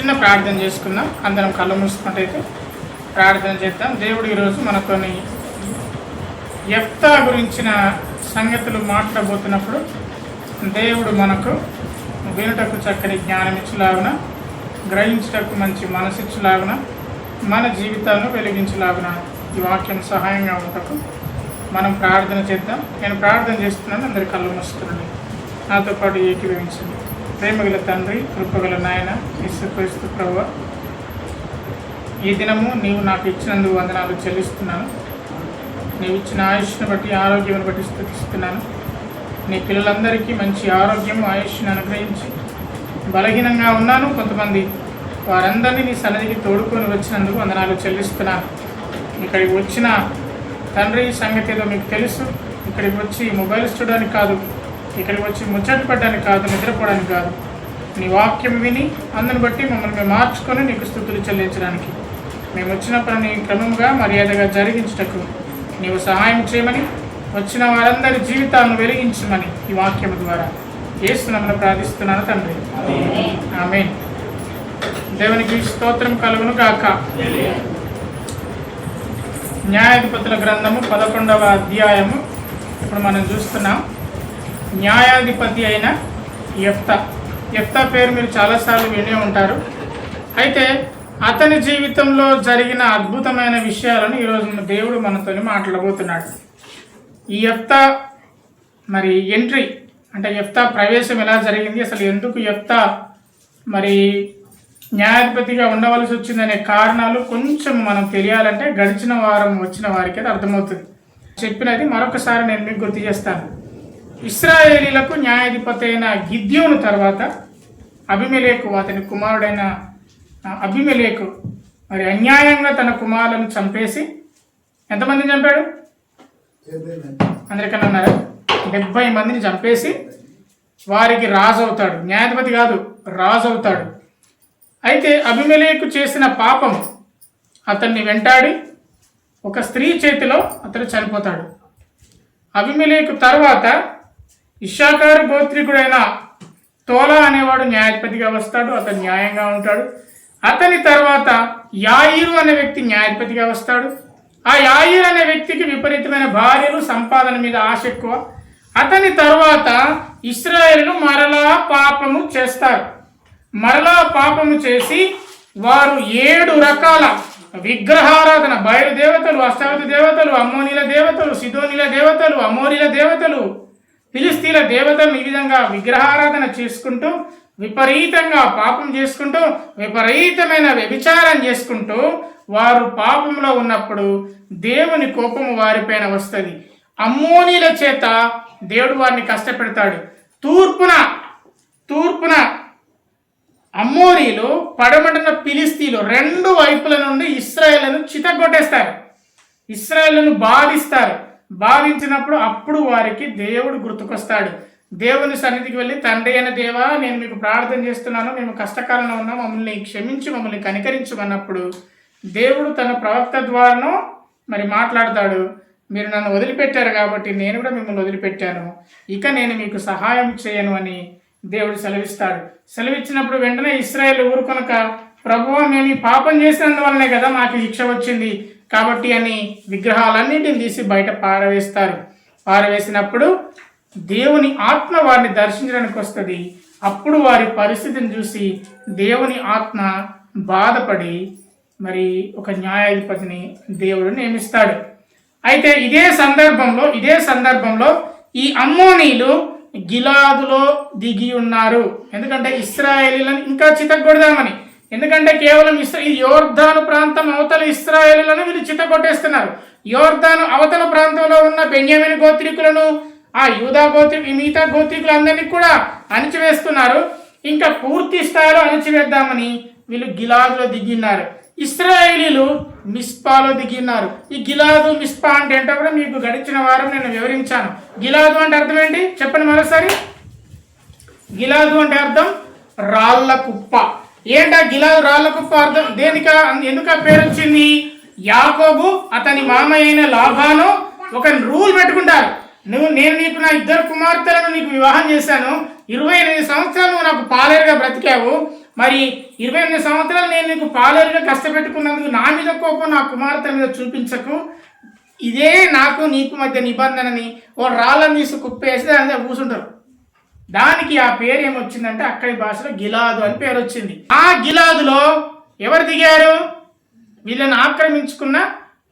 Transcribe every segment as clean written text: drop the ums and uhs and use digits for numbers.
చిన్న ప్రార్థన చేసుకుందాం. అందరం కళ్ళు మూసుకుంటైతే ప్రార్థన చేద్దాం. దేవుడు ఈరోజు మనతోని యెఫ్తా గురించిన సంగతులు మాట్లాడబోతున్నప్పుడు దేవుడు మనకు వినుటకు చక్కని జ్ఞానం ఇచ్చేలాగున, గ్రహించుటకు మంచి మనసు ఇచ్చేలాగున, మన జీవితాలను వెలిగించేలాగున ఈ వాక్యం సహాయంగా ఉండటకు మనం ప్రార్థన చేద్దాం. నేను ప్రార్థన చేస్తున్నాను, అందరి కళ్ళు మూసుకున్నాను. నాతో పాటు ఏకీభవించండి. ప్రేమగల తండ్రి, కృపగల నాయన యేసుక్రీస్తు ప్రభువా, ఈ దినము నీవు నాకు ఇచ్చినందుకు వందనాలు చెల్లిస్తున్నాను. నీవు ఇచ్చిన ఆయుష్ను బట్టి, ఆరోగ్యం బట్టి స్తుతిస్తున్నాను. నీ పిల్లలందరికీ మంచి ఆరోగ్యం, ఆయుష్ను అనుగ్రహించి, బలహీనంగా ఉన్నాను కొంతమంది, వారందరినీ నీ సన్నిధికి తోడుకొని వచ్చినందుకు వందనాలు చెల్లిస్తున్నాను. ఇక్కడికి వచ్చిన తండ్రి సంగతి ఏదో మీకు తెలుసు. ఇక్కడికి వచ్చి మొబైల్స్ చూడడానికి కాదు, ఇక్కడికి వచ్చి ముచ్చట పడడానికి కాదు, నిద్రపోవడానికి కాదు, నీ వాక్యం విని అందుని బట్టి మమ్మల్ని మేము మార్చుకొని నీకు స్తుతులు చెల్లించడానికి, మేము వచ్చిన పని క్రమంగా మర్యాదగా జరిగించుటకు నీవు సహాయం చేయమని, వచ్చిన వారందరి జీవితాలను వెలిగించమని ఈ వాక్యం ద్వారా యేసునామమున ప్రార్థిస్తున్నాను తండ్రి, ఆమేన్. దేవునికి స్తోత్రం కలుగును గాక. న్యాయాధిపతుల గ్రంథము 11వ అధ్యాయము ఇప్పుడు మనం చూస్తున్నాం. న్యాయాధిపతి అయిన యెఫ్తా పేరు మీరు చాలాసార్లు వినే ఉంటారు. అయితే అతని జీవితంలో జరిగిన అద్భుతమైన విషయాలను ఈరోజు దేవుడు మనతో మాట్లాడబోతున్నాడు. ఈ యెఫ్తా మరి ఎంట్రీ అంటే యెఫ్తా ప్రవేశం ఎలా జరిగింది, అసలు ఎందుకు యెఫ్తా మరి న్యాయాధిపతిగా ఉండవలసి వచ్చిందనే కారణాలు కొంచెం మనం తెలియాలంటే గడిచిన వారం వచ్చిన వారికి అది అర్థమవుతుంది. చెప్పినది మరొకసారి నేను మీకు గుర్తు చేస్తాను. ఇశ్రాయేలీలకు న్యాయాధిపతి అయిన గిద్యోను తర్వాత అబీమెలెకు, అతని కుమారుడైన అబీమెలెకు మరి అన్యాయంగా తన కుమారులను చంపేసి, ఎంతమందిని చంపాడు? అందరికన్నా ఉన్నారా? 70 మందిని చంపేసి వారికి రాజు అవుతాడు. న్యాయాధిపతి కాదు, రాజు అవుతాడు. అయితే అబీమెలెకు చేసిన పాపం అతన్ని వెంటాడి ఒక స్త్రీ చేతిలో అతడు చనిపోతాడు. అబీమెలెకు తర్వాత ఇశ్శాఖారు గోత్రికుడైన తోలా అనేవాడు న్యాయాధిపతిగా వస్తాడు. అతను న్యాయంగా ఉంటాడు. అతని తర్వాత యాయీరు అనే వ్యక్తి న్యాయాధిపతిగా వస్తాడు. ఆ యాయీరు అనే వ్యక్తికి విపరీతమైన భార్యలు, సంపాదన మీద ఆశ ఎక్కువ. అతని తర్వాత ఇశ్రాయేలు మరలా పాపము చేస్తారు. మరలా పాపము చేసి వారు 7 రకాల విగ్రహారాధన, బయలు దేవతలు, అష్టావతి దేవతలు, అమ్మోనీల దేవతలు, సిదోనీల దేవతలు, అమోరీల దేవతలు, ఫిలిస్తీన్ల దేవతలు, ఈ విధంగా విగ్రహారాధన చేసుకుంటూ, విపరీతంగా పాపం చేసుకుంటూ, విపరీతమైన వ్యభిచారం చేసుకుంటూ వారు పాపంలో ఉన్నప్పుడు దేవుని కోపము వారిపైన వస్తుంది. అమ్మోనీల చేత దేవుడు వారిని కష్టపెడతాడు. తూర్పున అమ్మోరీలు, పడమటన ఫిలిస్తీన్లు, 2 వైపుల నుండి ఇశ్రాయేలును చితగొట్టేస్తారు. ఇశ్రాయేలును బాధించినప్పుడు అప్పుడు వారికి దేవుడు గుర్తుకొస్తాడు. దేవుని సన్నిధికి వెళ్ళి, తండ్రి అయిన దేవా, నేను మీకు ప్రార్థన చేస్తున్నాను, మేము కష్టకాలంలో ఉన్నాం, మమ్మల్ని క్షమించి మమ్మల్ని కనికరించమన్నప్పుడు దేవుడు తన ప్రవక్త ద్వారానో మరి మాట్లాడతాడు. మీరు నన్ను వదిలిపెట్టారు కాబట్టి నేను కూడా మిమ్మల్ని వదిలిపెట్టాను, ఇక నేను మీకు సహాయం చేయను అని దేవుడు సెలవిస్తాడు. సెలవిచ్చినప్పుడు వెంటనే ఇశ్రాయేలు ఊరుకొనక, ప్రభువా, మేము ఈ పాపం చేసినందువల్లనే కదా మాకు శిక్ష వచ్చింది కాబట్టి అని విగ్రహాలన్నింటిని తీసి బయట పారవేసినప్పుడు దేవుని ఆత్మ వారిని దర్శించడానికి వస్తుంది. అప్పుడు వారి పరిస్థితిని చూసి దేవుని ఆత్మ బాధపడి మరి ఒక న్యాయాధిపతిని దేవుడు నియమిస్తాడు. అయితే ఇదే సందర్భంలో ఈ అమ్మోనీలు గిలాదులో దిగి ఉన్నారు. ఎందుకంటే ఇశ్రాయేలీలను ఇంకా చితగొడదామని. ఎందుకంటే కేవలం ఈ యోర్దాను ప్రాంతం అవతల ఇశ్రాయేలీలను వీళ్ళు చితగొట్టేస్తున్నారు. యోర్దాను అవతల ప్రాంతంలో ఉన్న బెన్యామీను గోత్రికులను, ఆ యూదా మిగతా గోత్రికులందరినీ కూడా అణిచివేస్తున్నారు. ఇంకా పూర్తి స్థాయిలో అణిచివేద్దామని వీళ్ళు గిలాదులో దిగిన్నారు. ఇశ్రాయేలీలు మిస్పాలో దిగిన్నారు. ఈ గిలాదు, మిస్పా అంటే ఏంటో కూడా మీకు గడిచిన వారం నేను వివరించాను. గిలాదు అంటే అర్థం ఏంటి చెప్పండి మరోసారి. గిలాదు అంటే అర్థం రాళ్ల కుప్ప. ఏంటా గిలాదు రాళ్ల కుప్ప అర్థం? ఎందుకు ఆ పేరు వచ్చింది? యాకోబు అతని మామయ్య అయిన లాబాను ఒక రూల్ పెట్టుకుంటారు. నేను నీకు నా 2 కుమార్తెలను నీకు వివాహం చేశాను, 28 సంవత్సరాలు నువ్వు నాకు పాలేరుగా బ్రతికావు, మరి 28 సంవత్సరాలు నేను నీకు పాలేరుగా కష్టపెట్టుకున్నందుకు నా మీద కోపం నా కుమార్తె మీద చూపించకు, ఇదే నాకు నీకు మధ్య నిబంధనని ఓ రాళ్ళని తీసి కుప్పేసి దాని మీద కూర్చుంటారు. దానికి ఆ పేరు ఏమొచ్చిందంటే అక్కడి భాషలో గిలాదు అని పేరు వచ్చింది. ఆ గిలాదులో ఎవరు దిగారు? వీళ్ళని ఆక్రమించుకున్న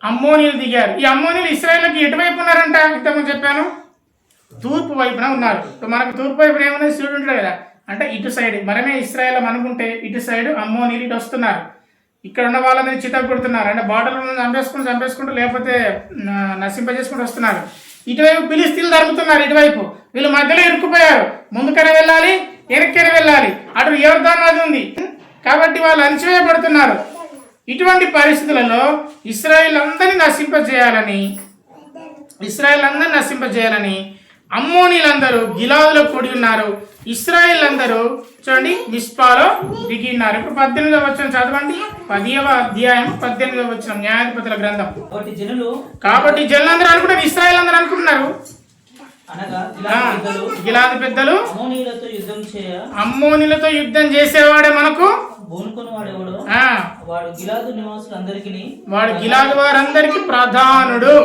అమ్మోనీలు దిగారు. ఈ అమ్మోనీలు ఇశ్రాయేలుకి ఎటువైపు ఉన్నారంట? ఇంతకుముందు చెప్పాను, తూర్పు వైపున ఉన్నారు. మనకు తూర్పు వైపున ఏమన్నా సూర్యుడు ఉంటాడు కదా, అంటే ఇటు సైడ్ మనమే ఇశ్రాయేల్ అనుకుంటే ఇటు సైడ్ అమ్మోనీలు ఇటు వస్తున్నారు. ఇక్కడ ఉన్న వాళ్ళని చితగొడుతున్నారు, అంటే బార్డర్లను చంపేసుకుంటూ లేకపోతే నశింపజేసుకుంటూ వస్తున్నారు. ఇటువైపు ఫిలిస్తీన్లు తరుముతున్నారు, ఇటువైపు వీళ్ళు మధ్యలో ఇరుక్కుపోయారు. ముందుకైనా వెళ్ళాలి, వెనక్కైనా వెళ్ళాలి, అటు యోర్దాను నది ఉంది కాబట్టి వాళ్ళు అణచివేయబడుతున్నారు. ఇటువంటి పరిస్థితులలో ఇశ్రాయేల్ అందరినీ నశింపజేయాలని అమ్మోనీలందరూ గిలాదులో కూడి ఉన్నారు. ఇశ్రాయేల్ అందరూ చూడండి మిస్పాలో దిగి ఉన్నారు. ఇప్పుడు 18వ వచనం చదవండి. 10వ అధ్యాయం 18వ వచనం, న్యాయాధిపతుల గ్రంథం. కాబట్టి జనులందరూ అనుకుంటారు, ఇశ్రాయేల్ అందరూ అనుకుంటున్నారు, గిలాదు పెద్దలు అమ్మోనీలతో యుద్ధం చేసేవాడే మనకు వాడు గిలాదు వారందరికి ప్రధానుడు.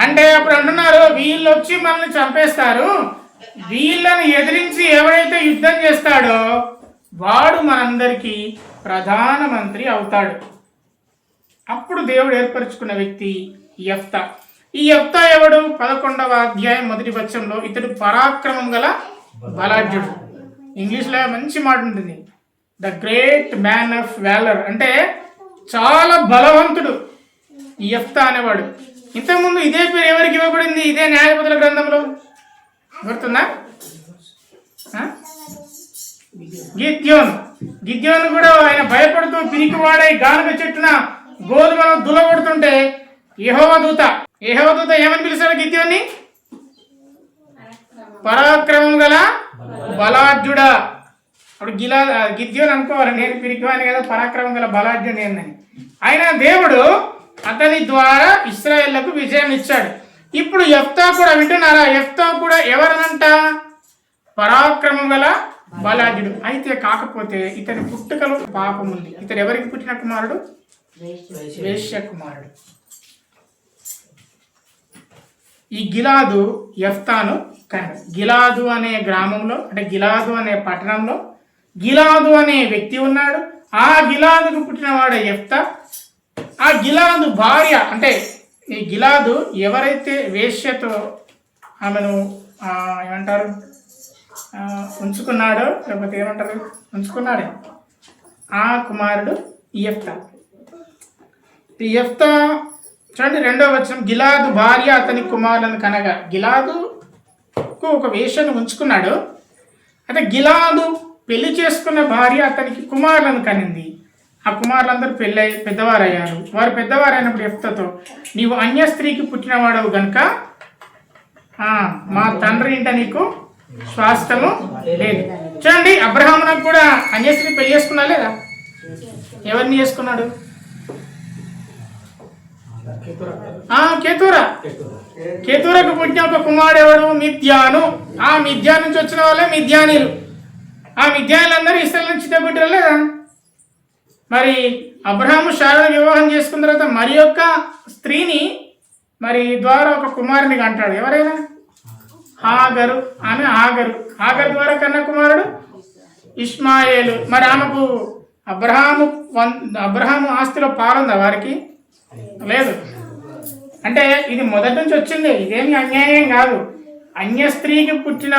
అంటే అప్పుడు అంటున్నారు, వీళ్ళు వచ్చి మనల్ని చంపేస్తారు, వీళ్ళని ఎదిరించి ఎవరైతే యుద్ధం చేస్తాడో వాడు మనందరికీ ప్రధానమంత్రి అవుతాడు. అప్పుడు దేవుడు ఏర్పరచుకున్న వ్యక్తి యెఫ్తా. ఈ యెఫ్తా ఎవడు? 11వ అధ్యాయం 1వ వచనంలో ఇతడు పరాక్రమం గల బలాఢ్యుడు. ఇంగ్లీష్లో మంచి మాట ఉంటుంది, the great man of valour, అంటే చాలా బలవంతుడు ఈ యెఫ్తా అనేవాడు. ఇంతకుముందు ఇదే పేరు ఎవరికి ఇవ్వబడింది? ఇదే న్యాయాధిపతుల గ్రంథంలో గుర్తుందా? గిద్యోను కూడా ఆయన భయపడుతూ పిరికివాడై గానుగ చెట్టున గోధుమను దులగొడుతుంటే యెహోవా దూత ఏమని పిలిచాడు గిద్యోన్ని? పరాక్రమం గల బలాఢ్యుడా. అప్పుడు గిద్యోని అనుకోవాలి, నేను పిరికివాడిని కదా, పరాక్రమం గల బలాఢ్యుడు ఏందని. అయినా దేవుడు అతని ద్వారా ఇశ్రాయేళ్లకు విజయం ఇచ్చాడు. ఇప్పుడు యెఫ్తా కూడా వింటున్నారా? యెఫ్తా కూడా ఎవరనంట? పరాక్రమం గల బలాఢ్యుడు. అయితే కాకపోతే ఇతని పుట్టుకలో పాపం ఉంది. ఇతడు ఎవరికి పుట్టిన కుమారుడు? వేశ్య కుమారుడు. ఈ గిలాదు యెఫ్తాను కన్నాడు. గిలాదు అనే గ్రామంలో, అంటే గిలాదు అనే పట్టణంలో గిలాదు అనే వ్యక్తి ఉన్నాడు. ఆ గిలాదుకు పుట్టినవాడే యెఫ్తా. ఆ గిలాదు భార్య, అంటే ఈ గిలాదు ఎవరైతే వేశ్యతో ఆమెను ఏమంటారు ఉంచుకున్నాడో, లేకపోతే ఏమంటారు ఉంచుకున్నాడే, ఆ కుమారుడు యెఫ్తా. యెఫ్తా చూడండి 2వ వచనం, గిలాదు భార్య అతని కుమారులను కనగా. గిలాదుకు ఒక వేశ్యను ఉంచుకున్నాడు. అయితే గిలాదు పెళ్లి చేసుకున్న భార్య అతనికి కుమారులను కనింది. ఆ కుమారులందరూ పెద్దవారయ్యారు. వారు పెద్దవారైనప్పుడు యెఫ్తాతో, నీవు అన్య స్త్రీకి పుట్టినవాడవు గనుక మా తండ్రి ఇంట నీకు స్వాస్థ్యము లేదు. చూడండి, అబ్రహామునకు కూడా అన్య స్త్రీ పెళ్లి చేసుకున్నా లేదా? ఎవరిని చేసుకున్నాడు? కేతూరకు పుట్టిన ఒక కుమారుడు ఎవడు? మిద్యాను. ఆ మిద్యాను నుంచి వచ్చిన వాళ్ళే మిద్యానీలు. ఆ మిద్యానీలందరూ ఇశ్రాయేలు నుంచి చిత్తగొట్టారు లేదా? మరి అబ్రహాము శారాను వివాహం చేసుకున్న తర్వాత మరి యొక్క స్త్రీని మరి ద్వారా ఒక కుమారుని అంటాడు. ఎవరైనా? హాగరు. ఆమె హాగరు ద్వారా కన్న కుమారుడు ఇష్మాయేలు. మరి ఆమెకు అబ్రహాము ఆస్తిలో పాలుందా వారికి? లేదు. అంటే ఇది మొదటి నుంచి వచ్చింది, ఇదేమి అన్యాయం కాదు. అన్య స్త్రీకి పుట్టిన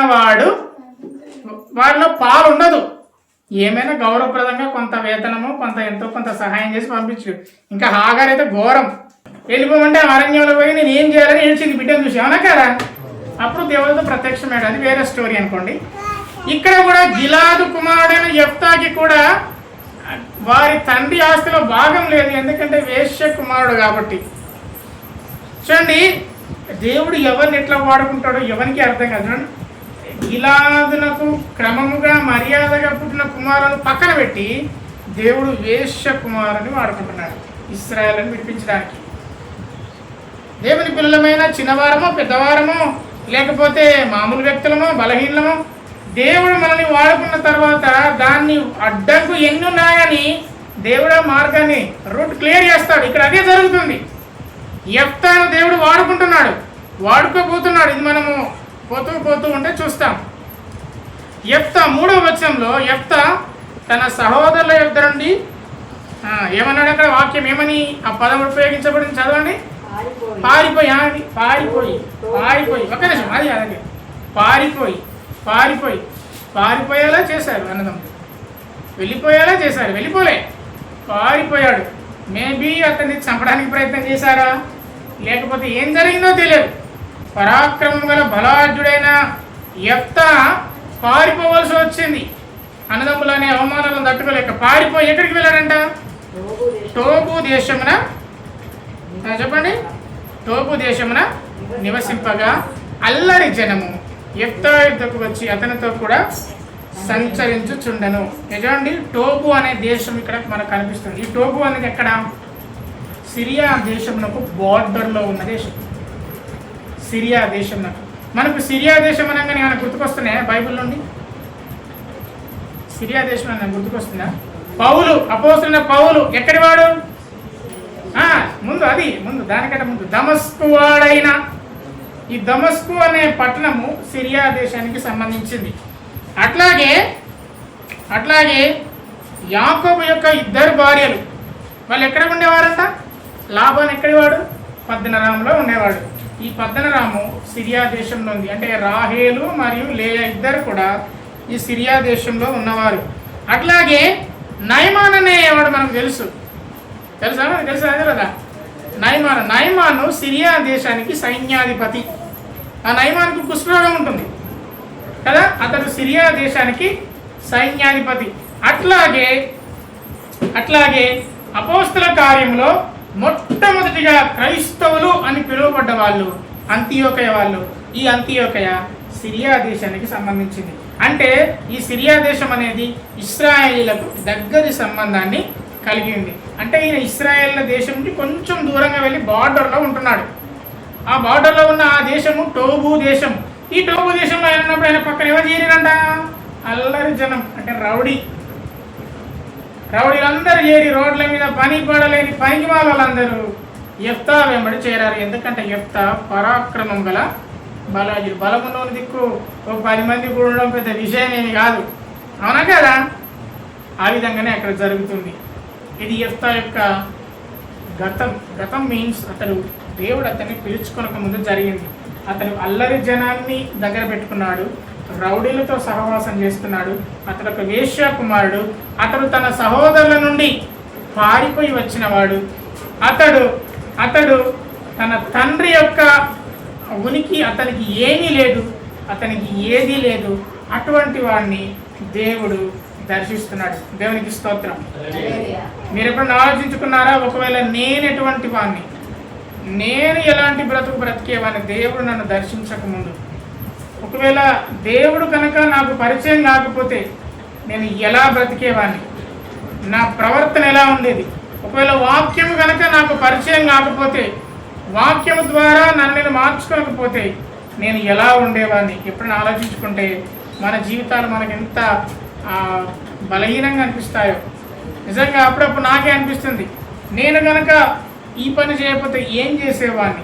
వారిలో పాలు ఉండదు. ఏమైనా గౌరవప్రదంగా కొంత వేతనము, ఎంతో కొంత సహాయం చేసి పంపించు. ఇంకా హాగర్ అయితే ఘోరం. వెళ్ళిపోమంటే అరణ్యంలో పోయి నేను ఏం చేయాలని ఏడ్చింది బిడ్డను చూసి, అవునా కదా? అప్పుడు దేవుడితో ప్రత్యక్షమయ్యాడు. అది వేరే స్టోరీ అనుకోండి. ఇక్కడ కూడా గిలాదు కుమారుడైన యెఫ్తాకి కూడా వారి తండ్రి ఆస్తిలో భాగం లేదు, ఎందుకంటే వేశ్య కుమారుడు కాబట్టి. చూడండి, దేవుడు ఎవరిని ఎట్లా వాడుకుంటాడో ఎవరికి అర్థం కాదు. చూడండి, గిలాదునకు క్రమముగా మర్యాదగా పుట్టిన కుమారులను పక్కన పెట్టి దేవుడు వేశ్య కుమారుని వాడుకుంటున్నాడు ఇశ్రాయేలును విడిపించడానికి. దేవుని పిల్లలమైన చిన్నవారమో పెద్దవారమో లేకపోతే మామూలు వ్యక్తులమో బలహీనమో దేవుడు మనల్ని వాడుకున్న తర్వాత దాన్ని అడ్డంకు ఎన్ని ఉన్నాయని దేవుడు ఆ మార్గాన్ని రూట్ క్లియర్ చేస్తాడు. ఇక్కడ అదే జరుగుతుంది. యెఫ్తాను దేవుడు వాడుకోబోతున్నాడు. ఇది మనము పోతూ ఉంటే చూస్తాం. యెఫ్తా 3వ వచనంలో యెఫ్తా తన సహోదరుల యొద్ద నుండి ఏమన్నాడు? అక్కడ వాక్యం ఏమని ఆ పదం ఉపయోగించబడింది చదవండి. పారిపోయి ఒక్క నిమిషం, అది అలాగే పారిపోయేలా చేశారు అన్నదమ్ములు. వెళ్ళిపోయేలా చేశారు, వెళ్ళిపోలే, పారిపోయాడు. మేబీ అతన్ని చంపడానికి ప్రయత్నం చేశారా, లేకపోతే ఏం జరిగిందో తెలియదు. పరాక్రమం గల బలాఢ్యుడైన యెఫ్తా పారిపోవలసి వచ్చింది. అన్నదమ్ములు అనే అవమానాలను తట్టుకోలేక పారిపోయి ఎక్కడికి వెళ్ళాడంట? టోబు దేశమున, చెప్పండి, టోబు దేశమున నివసింపగా అల్లరి జనము యెఫ్తా యుద్ధకు వచ్చి అతనితో కూడా సంచరించుచుండెను. నిజండి, టోబు అనే దేశం ఇక్కడ మనకు కనిపిస్తుంది. ఈ టోబు అనేది ఎక్కడ? సిరియా దేశమునకు బార్డర్లో ఉన్న దేశం. సిరియా దేశమునకు, మనకు సిరియా దేశం అనగానే ఏమైనా గుర్తుకొస్తున్నాయా బైబిల్ నుండి? సిరియా దేశం అని గుర్తుకొస్తుందా? అపోస్తలుడైన పౌలు ఎక్కడి వాడు? ముందు దానికంటే ముందు దమస్కు వాడైన ఈ దమస్కు అనే పట్టణము సిరియా దేశానికి సంబంధించింది. అట్లాగే యాకోబు యొక్క 2 భార్యలు వాళ్ళు ఎక్కడ ఉండేవారంట? లాబాను ఎక్కడి వాడు? పద్దనరాములో ఉండేవాడు. ఈ పద్దనరాము సిరియా దేశంలో ఉంది. అంటే రాహేలు మరియు లేయా ఇద్దరు కూడా ఈ సిరియా దేశంలో ఉన్నవారు. అట్లాగే నయమాన్ అనేవాడు మనకు తెలుసా అదే కదా నయమాను సిరియా దేశానికి సైన్యాధిపతి. ఆ నయమాన్కు కుష్ఠరోగం ఉంటుంది కదా, అతడు సిరియా దేశానికి సైన్యాధిపతి. అట్లాగే అపోస్తల కార్యంలో మొట్టమొదటిగా క్రైస్తవులు అని పిలువబడ్డ వాళ్ళు అంతియోకయ వాళ్ళు. ఈ అంతియోకయ సిరియా దేశానికి సంబంధించింది. అంటే ఈ సిరియా దేశం అనేది ఇశ్రాయేలీలకు దగ్గరి సంబంధాన్ని కలిగి ఉంది. అంటే ఈయన ఇశ్రాయేల్ దేశం నుంచి కొంచెం దూరంగా వెళ్ళి బార్డర్లో ఉంటున్నాడు. ఆ బార్డర్లో ఉన్న ఆ దేశము టోబు దేశం. ఈ టోబు దేశంలో ఉన్నప్పుడు ఆయన పక్కన ఎవరు చేరినంట? అల్లరి జనం, అంటే రౌడీలందరూ చేరి రోడ్ల మీద పని పడలేని పనికి వాళ్ళందరూ యెఫ్తా వెంబడి చేరారు. ఎందుకంటే యెఫ్తా పరాక్రమం గల బలాజుడు. బలములోని దిక్కు ఒక 10 మంది కూడడం పెద్ద విషయం ఏమి కాదు, అవునా కదా? ఆ విధంగానే అక్కడ జరుగుతుంది. ఇది యెఫ్తా యొక్క గతం మీన్స్ దేవుడు అతన్ని పిలుచుకొనక ముందు జరిగింది. అతను అల్లరి జనాన్ని దగ్గర పెట్టుకున్నాడు, రౌడీలతో సహవాసం చేస్తున్నాడు. అతడు ఒక వేశ్య కుమారుడు. అతడు తన సహోదరుల నుండి పారిపోయి వచ్చినవాడు. అతడు తన తండ్రి యొక్క ఉనికి అతనికి ఏమీ లేదు, అతనికి ఏదీ లేదు. అటువంటి వాడిని దేవుడు దర్శిస్తున్నాడు. దేవునికి స్తోత్రం. మీరు ఎప్పుడైనా ఆలోచించుకున్నారా? ఒకవేళ నేను ఎటువంటి వాడిని, నేను ఎలాంటి బ్రతికేవాడిని దేవుడు నన్ను దర్శించకముందు? ఒకవేళ దేవుడు కనుక నాకు పరిచయం కాకపోతే నేను ఎలా బ్రతికేవాడిని? నా ప్రవర్తన ఎలా ఉండేది? ఒకవేళ వాక్యము కనుక నాకు పరిచయం కాకపోతే, వాక్యము ద్వారా నన్ను మార్చుకోకపోతే నేను ఎలా ఉండేవాడిని? ఎప్పుడైనా ఆలోచించుకుంటే మన జీవితాలు మనకు ఎంత బలహీనంగా అనిపిస్తాయో. నిజంగా అప్పుడప్పుడు నాకే అనిపిస్తుంది, నేను కనుక ఈ పని చేయకపోతే ఏం చేసేవాడిని,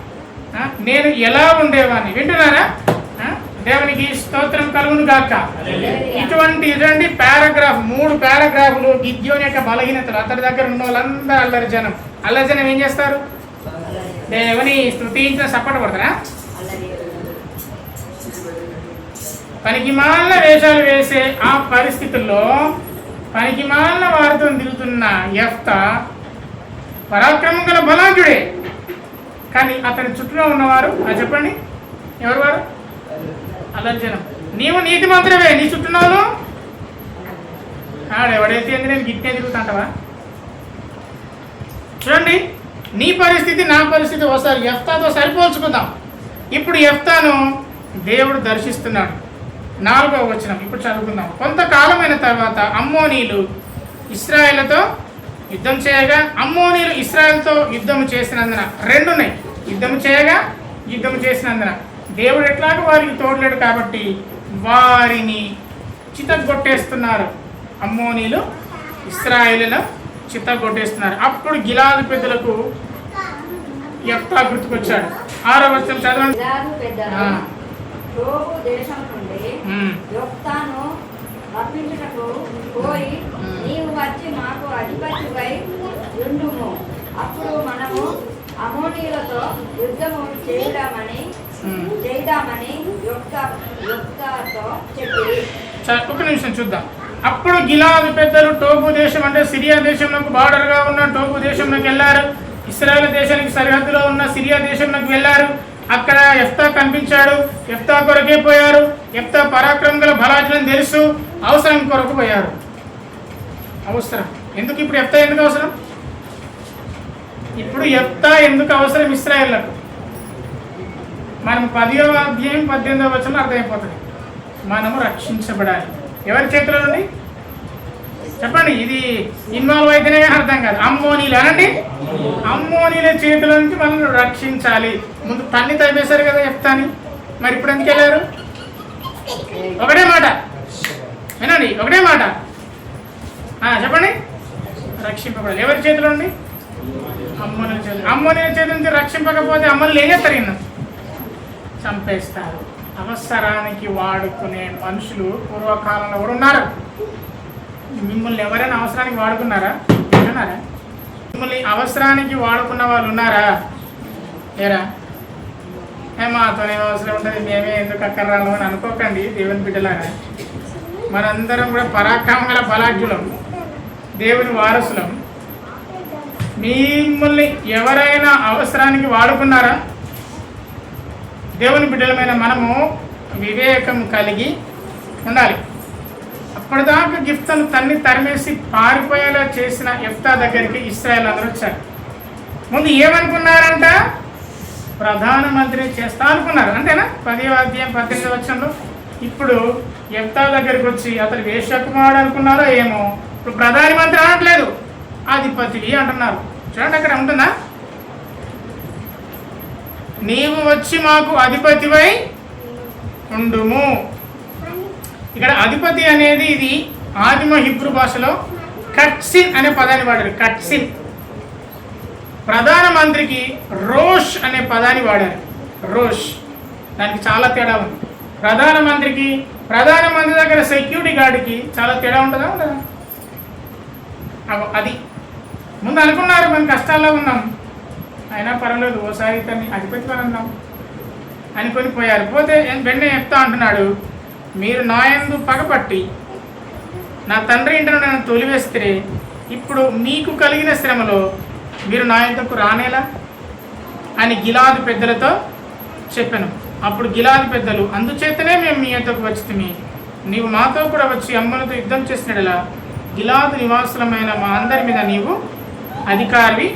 నేను ఎలా ఉండేవాడిని? వింటున్నారా? దేవునికి స్తోత్రం కలుగును గాక. ఇటువంటి పారాగ్రాఫ్ 3 పారాగ్రాఫ్లు గిద్యోని యొక్క బలహీనతలు. అతడి దగ్గర ఉన్న వాళ్ళందరూ అల్లరి జనం ఏం చేస్తారు? దేవుని స్తుతించిన సపోర్ట్ పడతారా? పనికిమాలిన వేషాలు వేసే ఆ పరిస్థితుల్లో పనికిమాలిన వారితో తిరుగుతున్న యెఫ్తా పరాక్రమం గల బలాఢ్యుడే. కానీ అతని చుట్టూ ఉన్నవారు చెప్పండి, ఎవరు వారు? అల్లరి జనం. నీవు నీతి మంత్రమే, నీ చుట్టూన్నావు ఎవడైతే నేను గిట్టే తిరుగుతాంటవా? చూడండి, నీ పరిస్థితి నా పరిస్థితి ఒకసారి యెఫ్తాతో సరిపోల్చుకుందాం. ఇప్పుడు యెఫ్తాను దేవుడు దర్శిస్తున్నాడు. 4వ వచనం ఇప్పుడు చదువుకుందాం. కొంతకాలమైన తర్వాత అమ్మోనీలు ఇశ్రాయేలుతో యుద్ధం చేయగా, అమ్మోనీలు ఇశ్రాయేలుతో యుద్ధం చేసినందున 2 ఉన్నాయి. యుద్ధం చేసినందున దేవుడు ఎట్లాగో వారికి తోడలేడు కాబట్టి వారిని చితగొట్టేస్తున్నారు. అమ్మోనీలు ఇశ్రాయేలును చితగొట్టేస్తున్నారు. అప్పుడు గిలాదు పెద్దలకు యెఫ్తా గుర్తుకొచ్చాడు. 6వ వచనం చదవండి. దేశం నుండి యొఫ్తాను రప్పించుటకు పోయి నీవు వచ్చి మాకు అధిపతివై ఉండుము. అప్పుడు మనము అమోనీయులతో యుద్ధము చేద్దామని యొఫ్తాతో చెప్పి. ఒక నిమిషం చూద్దాం. అప్పుడు గిలాదు పెద్దలు టోబు దేశం అంటే సిరియా దేశంలోకి బార్డర్గా ఉన్న టోబు దేశంలోకి వెళ్ళారు. ఇశ్రాయేల్ దేశానికి సరిహద్దులో ఉన్న సిరియా దేశంలోకి వెళ్ళారు. అక్కడ యెఫ్తా కనిపించాడు. యెఫ్తా కొరకే పోయారు. యెఫ్తా పరాక్రమం గల బలాజులను తెలుసు. అవసరం కొరకు పోయారు. అవసరం ఎందుకు? ఇప్పుడు యెఫ్తా ఎందుకు అవసరం? ఇప్పుడు యెఫ్తా ఎందుకు అవసరం ఇశ్రాయేళ్లకు? మనం 10వ అధ్యాయం 18వ వచనంలో అర్థమైపోతుంది. మనము రక్షించబడాలి. ఎవరి చేతిలో నుండి చెప్పండి. ఇది ఇన్వాల్వ్ అయితేనే అర్థం కాదు. అమ్మోనీలు అనండి. అమ్మోనీల చేతిలో నుంచి మనల్ని రక్షించాలి. ముందు తన్ని తరిపేశారు కదా యెఫ్తాని. మరి ఇప్పుడు ఎందుకు వెళ్ళారు? ఒకటే మాట వినండి, ఒకటే మాట చెప్పండి. రక్షింపబడాలి. ఎవరి చేతిలో నుండి? అమ్మోనీల చేతులు. అమ్మోనీల చేతి నుంచి రక్షింపకపోతే అమ్మోనీలు ఏం చేస్తారు? ఈయన చంపేస్తారు. అవసరానికి వాడుకునే మనుషులు పూర్వకాలంలో కూడా ఉన్నారు. మిమ్మల్ని ఎవరైనా అవసరానికి వాడుకున్నారా? వింటున్నారా? మిమ్మల్ని అవసరానికి వాడుకున్న వాళ్ళు ఉన్నారా? ఏరా మాతోనే అవసరం ఉంటుంది, మేమే ఎందుకు అక్కర్రాలు అని అనుకోకండి. దేవుని బిడ్డలారా, మనందరం కూడా పరాక్రమం గల బలాఢ్యులం, దేవుని వారసులం. మిమ్మల్ని ఎవరైనా అవసరానికి వాడుకున్నారా? దేవుని బిడ్డలమైన మనము వివేకం కలిగి ఉండాలి. అప్పటిదాకా గిఫ్ట్ను తరిమేసి పారిపోయేలా చేసిన యెఫ్తా దగ్గరికి ఇశ్రాయేల్ అందరూ వచ్చారు. ముందు ఏమనుకున్నారంట? ప్రధానమంత్రి చేస్తా అనుకున్నారు. అంతేనా? 10వ అధ్యాయం 18వ వచనంలో. ఇప్పుడు యెఫ్తా దగ్గరికి వచ్చి అతను వేశ్యకుమారుడు అనుకున్నారో ఏమో, ఇప్పుడు ప్రధానమంత్రి అనట్లేదు, అధిపతివి అంటున్నారు. చూడండి, అక్కడ ఉంటుందా? నీవు వచ్చి మాకు అధిపతివై ఉండుము. ఇక్కడ అధిపతి అనేది ఇది ఆదిమ హిబ్రూ భాషలో కట్సిన్ అనే పదాన్ని వాడారు. కట్సిన్. ప్రధానమంత్రికి రోష్ అనే పదాన్ని వాడారు. రోష్. దానికి చాలా తేడా ఉంది. ప్రధానమంత్రి దగ్గర సెక్యూరిటీ గార్డుకి చాలా తేడా ఉంటుందా? ఉండదా? అది ముందు అనుకున్నారు మనం కష్టాల్లో ఉన్నాం, అయినా పర్వాలేదు ఓసారి తన్ని అధిపతి పని అన్నాం అనుకొని పోయారు. పోతే వెంటనే చెప్తా అంటున్నాడు, మీరు నా యందు పగపట్టి నా తండ్రి ఇంటిని నన్ను తొలివేస్తే ఇప్పుడు మీకు కలిగిన శ్రమలో మీరు నా యొద్దకు రానేలా అని గిలాదు పెద్దలతో చెప్పాను. అప్పుడు గిలాదు పెద్దలు, అందుచేతనే మేము మీ యొద్దకు వచ్చితిమి, నీవు మాతో కూడా వచ్చి అమ్మలతో యుద్ధం చేసినట్లా గిలాదు నివాసులమైన మా అందరి మీద నీవు అధికారివి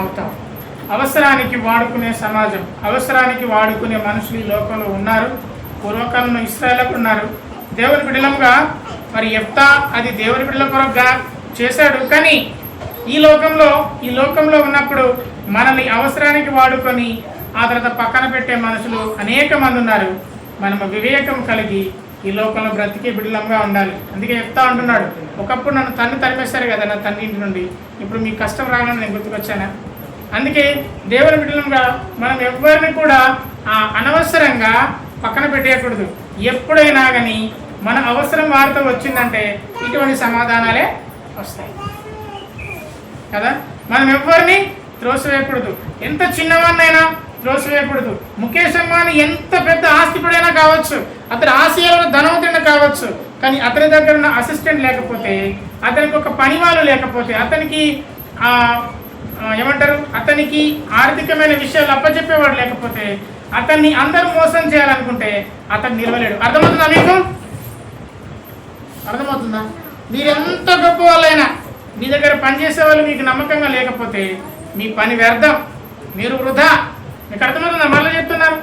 అవుతావు. అవసరానికి వాడుకునే సమాజం, అవసరానికి వాడుకునే మనుషులు ఈ లోకంలో ఉన్నారు. పూర్వకాలంలో ఇశ్రాయేలుకు ఉన్నారు. దేవుని బిడ్డలంగా మరి యెఫ్తా అది దేవుని బిడ్డల కొరకుగా చేశాడు. కానీ ఈ లోకంలో ఉన్నప్పుడు మనల్ని అవసరానికి వాడుకొని ఆ తర్వాత పక్కన పెట్టే మనుషులు అనేక మంది ఉన్నారు. మనము వివేకం కలిగి ఈ లోకంలో బ్రతికే బిడ్డలంగా ఉండాలి. అందుకే యెఫ్తా అంటున్నాడు, ఒకప్పుడు నన్ను తరిమేశారు కదా నా తండ్రి ఇంటి నుండి, ఇప్పుడు మీకు కష్టం రాగానే నేను గుర్తుకొచ్చానా? అందుకే దేవుని బిడ్డలంగా మనం ఎవరిని కూడా అనవసరంగా పక్కన పెట్టేయకూడదు. ఎప్పుడైనా కానీ మన అవసరం వారితో వచ్చిందంటే ఇటువంటి సమాధానాలే వస్తాయి కదా. మనం ఎవరిని త్రోసివేయకూడదు. ఎంత చిన్నవాడినైనా త్రోసివేయకూడదు. ముఖేష్ అంబానీ ఎంత పెద్ద ఆస్తిపడైనా కావచ్చు, అతని ఆశయాలను ధనవంతుడైనా కావచ్చు, కానీ అతని దగ్గర ఉన్న అసిస్టెంట్ లేకపోతే, అతనికి ఒక పనివాళ్ళు లేకపోతే, అతనికి అతనికి ఆర్థికమైన విషయాలు అప్పచెప్పేవాడు లేకపోతే, అతన్ని అందరూ మోసం చేయాలనుకుంటే అతను నిలవలేడు. అర్థమవుతుందా మీకు? అర్థమవుతుందా? మీరెంత గొప్ప వాళ్ళైనా మీ దగ్గర పనిచేసే వాళ్ళు మీకు నమ్మకంగా లేకపోతే మీ పని వ్యర్థం, మీరు వృధా. మీకు అర్థమవుతుందా? మళ్ళీ చెప్తున్నారు,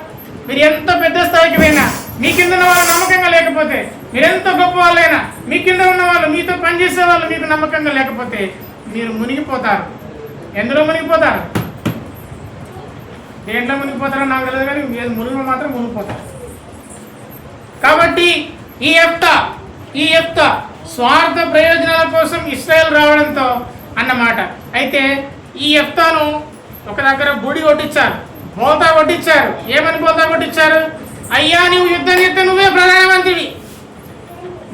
మీరు ఎంత పెద్ద స్థాయికి పోయినా మీ కింద ఉన్న వాళ్ళు నమ్మకంగా లేకపోతే, మీరెంత గొప్ప వాళ్ళైనా మీ కింద ఉన్న వాళ్ళు, మీతో పనిచేసే వాళ్ళు మీకు నమ్మకంగా లేకపోతే మీరు మునిగిపోతారు. ఎందులో మునిగిపోతారు? దేంట్లో మునిగిపోతారో నాకు తెలియదు, కానీ మునిగి మాత్రం మునిగిపోతారు. కాబట్టి ఈ యెఫ్తా ఈ యెఫ్తా స్వార్థ ప్రయోజనాల కోసం ఇశ్రాయేల్ రావడంతో అన్నమాట. అయితే ఈ యెఫ్తాను ఒక దగ్గర గుడి కొట్టించారు, బోల్తా కొట్టించారు. ఏమని బోల్తా కొట్టించారు? అయ్యా నువ్వు యుద్ధం చేస్తే నువ్వే ప్రధానమంత్రివి,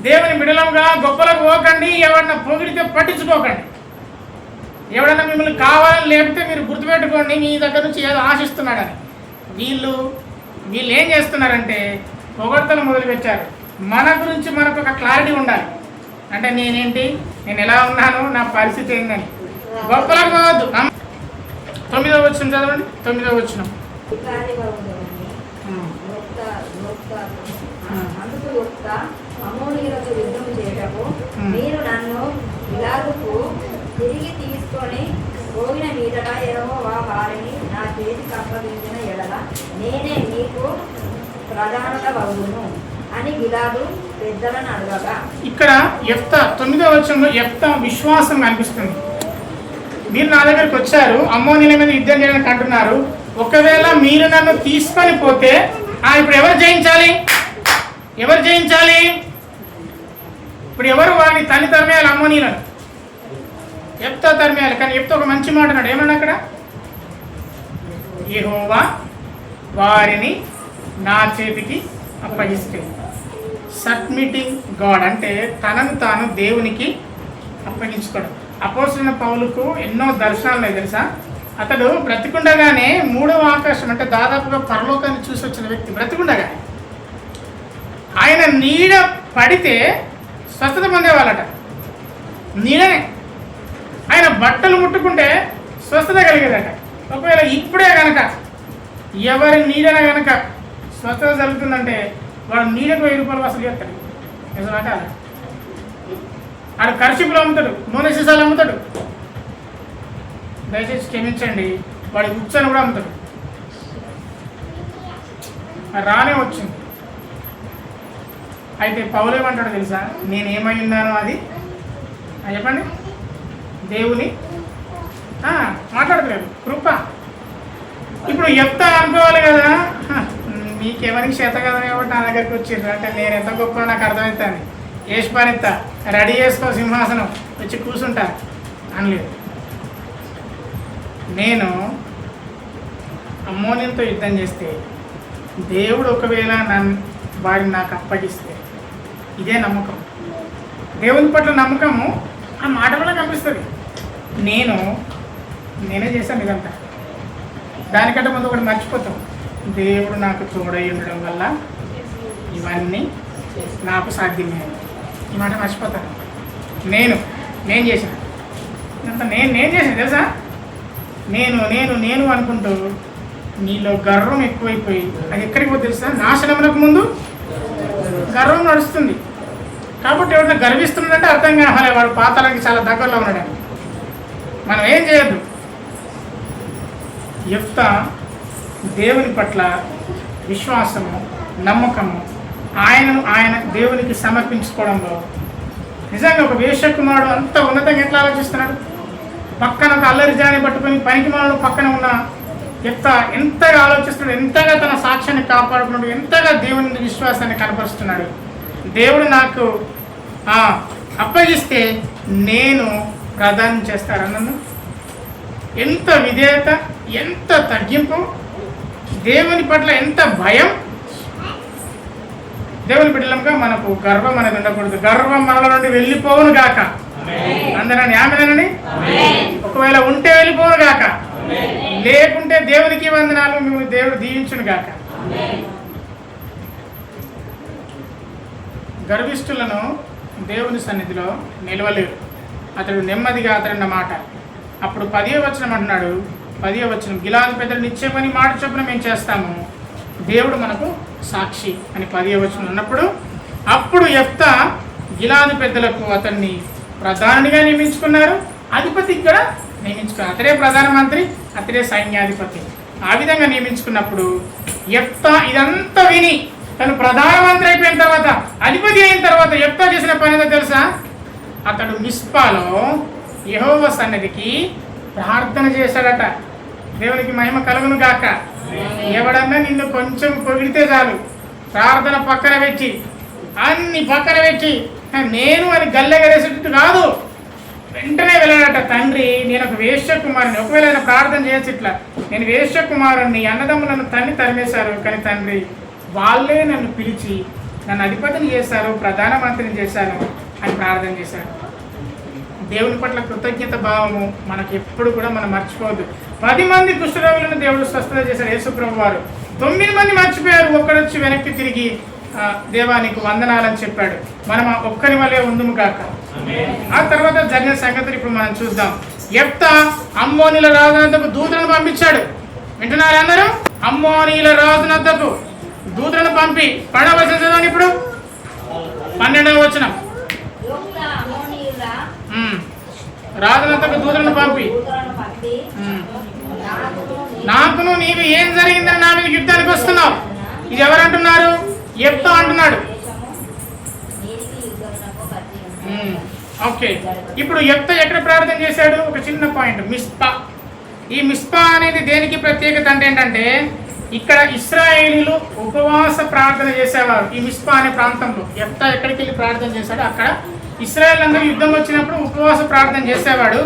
దేవుని బిడలంగా గొప్పలకు పోకండి, ఎవరన్నా పొగిడితే పట్టించుకోకండి, ఎవడన్నా మిమ్మల్ని కావాలని లేపితే మీరు గుర్తుపెట్టుకోండి మీ దగ్గర నుంచి ఏదో ఆశిస్తున్నాడని. వీళ్ళు ఏం చేస్తున్నారంటే పొగడ్తలు మొదలుపెట్టారు. మన గురించి మనకు ఒక క్లారిటీ ఉండాలి. అంటే నేనేంటి, నేను ఎలా ఉన్నాను, నా పరిస్థితి ఏందని. గొప్పలకు పోవద్దు. 9వ వచనం చదవండి. 9వ వచనం. అందుకు యెఫ్తా అమ్మోనీయులతో యుద్ధం చేయటకు మీరు నన్ను గిలాదుకు తిరిగి తీసుకొని పోయిన మీదట యెహోవా వారిని నా చేతికి అప్పగించిన ఎడల నేనే మీకు ప్రధానత వగును అని గిలాదు పెద్దలను అడగగా, ఇక్కడ యెఫ్తా 9వ వచనంలో యెఫ్తా విశ్వాసం కనిపిస్తుంది. మీరు నా దగ్గరికి వచ్చారు, అమ్మోనీయుల మీద యుద్ధం చేయడానికి అంటున్నారు. ఒకవేళ మీరు నన్ను తీసుకొని పోతే ఇప్పుడు ఎవరు జయించాలి? ఎవరు జయించాలి? ఇప్పుడు ఎవరు వారిని తల్లి తరిమేయాలి? అమ్మోనీయులను యెఫ్తా తరిమేయాలి. కానీ యెఫ్తా ఒక మంచి మాట అన్నాడు. ఏమన్నా అక్కడ? యెహోవా వారిని నా చేతికి అప్పగిస్తే. సబ్మిటింగ్ గాడ్ అంటే తనను తాను దేవునికి అప్పగించుకోవడం. అపోస్తలుడైన పౌలుకు ఎన్నో దర్శనాలు ఉన్నాయి తెలుసా. అతడు బ్రతికుండగానే 3వ ఆకాశం అంటే దాదాపుగా పరలోకాన్ని చూసి వచ్చిన వ్యక్తి. బ్రతికుండగానే ఆయన నీడ పడితే స్వస్థత పొందేవాళ్ళట. నీడనే. ఆయన బట్టలు ముట్టుకుంటే స్వస్థత కలిగేదట. ఒకవేళ ఇప్పుడే కనుక ఎవరి నీడన కనుక స్వస్థత జరుగుతుందంటే వాడు నీడకు 1000 రూపాయలు వసూలు చేస్తాడు. నిజమా కాదా? ఆడు కర్షిపులు అమ్ముతాడు, నూనె సీసాలు అమ్ముతాడు. దయచేసి క్షమించండి, వాడి ఉచ్చను కూడా అమ్ముతాడు. రానే వచ్చింది. అయితే పౌలు ఏమంటాడు తెలుసా? నేనేమై ఉన్నానో అది చెప్పండి. దేవుని మాట్లాడలేదు, కృప. ఇప్పుడు యెఫ్తా అనుకోవాలి కదా, మీకెవరికి చేత కదా కాబట్టి నా దగ్గరికి వచ్చిండ్రు అంటే నేను ఎంత గొప్ప నాకు అర్థమవుతుంది. వేసి పనిస్తా, రెడీ చేసుకో, సింహాసనం వచ్చి కూర్చుంటా అనలేదు. నేను అమ్మోనీయులతో యుద్ధం చేస్తే దేవుడు ఒకవేళ వారిని నాకు అప్పగిస్తే, ఇదే నమ్మకం. దేవుని పట్ల నమ్మకము ఆ మాట వల్ల కనిపిస్తుంది. నేనే చేశాను ఇదంతా. దానికంటే ముందు ఒకటి మర్చిపోతాం. దేవుడు నాకు తోడై ఉండడం వల్ల ఇవన్నీ నాకు సాధ్యమైంది. ఈ మాట మర్చిపోతాను. నేను చేసిన ఇదంతా నేను చేసిన తెలుసా. నేను అనుకుంటూ నీలో గర్వం ఎక్కువైపోయి అది ఎక్కడికి పోతే తెలుసా? నాశనములకు ముందు గర్వం నడుస్తుంది. కాబట్టి ఎవరైనా గర్విస్తున్నాడంటే అర్థం కావాలి వాడు పాతాళానికి చాలా దగ్గరలో ఉన్నాడని. మనం ఏం చేయొద్దు. యెఫ్తా దేవుని పట్ల విశ్వాసము, నమ్మకము, ఆయన దేవునికి సమర్పించుకోవడంలో నిజంగా ఒక వేశ్యకుమారుడు అంత ఉన్నతంగా ఎట్లా ఆలోచిస్తున్నాడు. పక్కన ఒక అల్లరి జాని పట్టుకొని పనికి మాలను పక్కన ఉన్న యెఫ్తా ఎంతగా ఆలోచిస్తున్నాడు, ఎంతగా తన సాక్ష్యాన్ని కాపాడుకున్నాడు, ఎంతగా దేవుని విశ్వాసాన్ని కనపరుస్తున్నాడు. దేవుడు నాకు అప్పగిస్తే నేను ప్రదానం చేస్తారన్నాను. ఎంత విధేయత, ఎంత తగ్గింపు, దేవుని పట్ల ఎంత భయం. దేవుని బిడ్డలంగా మనకు గర్వం అనేది ఉండకూడదు. గర్వం మనలో నుండి వెళ్ళిపోవును గాక. అందరని ఆమెనండి. ఒకవేళ ఉంటే వెళ్ళిపోవును గాక, లేకుంటే దేవునికి వందనాలు, మిమ్మల్ని దేవుడు దీవించును గాక. గర్విష్ఠులను దేవుని సన్నిధిలో నిలవలేరు. అతడు నెమ్మదిగా అతడన్న మాట. అప్పుడు 10వ వచనం అంటున్నాడు. 10వ వచనం, గిలాదు పెద్దలు నిశ్చయమని మాట చొప్పున మేము చేస్తాము, దేవుడు మనకు సాక్షి అని 10వ వచనం అన్నప్పుడు, అప్పుడు యెఫ్తా గిలాదు పెద్దలకు అతన్ని ప్రధానిగా నియమించుకున్నారు, అధిపతికి కూడా నియమించుకున్నారు. అతడే ప్రధానమంత్రి, అతడే సైన్యాధిపతి. ఆ విధంగా నియమించుకున్నప్పుడు యెఫ్తా ఇదంతా విని తను ప్రధానమంత్రి అయిపోయిన తర్వాత, అధిపతి అయిన తర్వాత యెఫ్తా చేసిన పని ఏదో తెలుసా? అతడు మిస్పాలో యెహోవా సన్నిధికి ప్రార్థన చేశాడట. దేవునికి మహిమ కలుగును గాక. ఎవడన్నా నిన్ను కొంచెం పొగిడితే చాలు, ప్రార్థన పక్కన పెట్టి, అన్ని పక్కన పెట్టి నేను అని గల్లెగరేసేటట్టు కాదు. వెంటనే వెళ్ళాడట తండ్రి, నేను ఒక వేశ్య కుమారుని, ఒకవేళ ఆయన ప్రార్థన చేయొచ్చు ఇట్లా, నేను వేశ్య కుమారుణ్ణి, అన్నదమ్ములు నన్ను తరిమేశారు, కానీ తండ్రి వాళ్ళే నన్ను పిలిచి నన్ను అధిపతిని చేశారు, ప్రధానమంత్రిని చేశాను అని ప్రార్థన చేశాడు. దేవుని పట్ల కృతజ్ఞత భావము మనకు ఎప్పుడు కూడా మనం మర్చిపోవద్దు. 10 మంది కుష్ఠరోగులను దేవుడు స్వస్థత చేశాడు యేసుప్రభు వారు. 9 మంది మర్చిపోయారు, ఒక్కడొచ్చి వెనక్కి తిరిగి దేవానికి వందనాలని చెప్పాడు. మనం ఒక్కరి వల్లే ఉందుము కాక. ఆ తర్వాత జరిగిన సంగతులు ఇప్పుడు మనం చూద్దాం. యెఫ్తా అమ్మోనీల రాజునద్దకు దూతలను పంపించాడు. వింటున్నారు అందరూ? అమ్మోనీల రాజునద్దకు దూతలను పంపి 12వ వచనం చదవండి. ఇప్పుడు 12వ వచనం. రాజునద్దకు దూతలను పంపి నాకును నీవు ఏం జరిగిందని నా మీద యుద్ధానికి వస్తున్నావు. ఇది ఎవరంటున్నారు? యెఫ్తా అంటున్నాడు. ఓకే, ఇప్పుడు యెఫ్తా ఎక్కడ ప్రార్థన చేశాడు? ఒక చిన్న పాయింట్, మిస్పా. ఈ మిస్పా అనేది దేనికి ప్రత్యేకత అంటే ఏంటంటే, ఇక్కడ ఇశ్రాయేలీలు ఉపవాస ప్రార్థన చేసేవారు. ఈ మిస్పా అనే ప్రాంతంలో యెఫ్తా ఎక్కడికి వెళ్ళి ప్రార్థన చేశాడు, అక్కడ ఇశ్రాయేల్ అందరూ యుద్ధం వచ్చినప్పుడు ఉపవాస ప్రార్థన చేసేవాడు.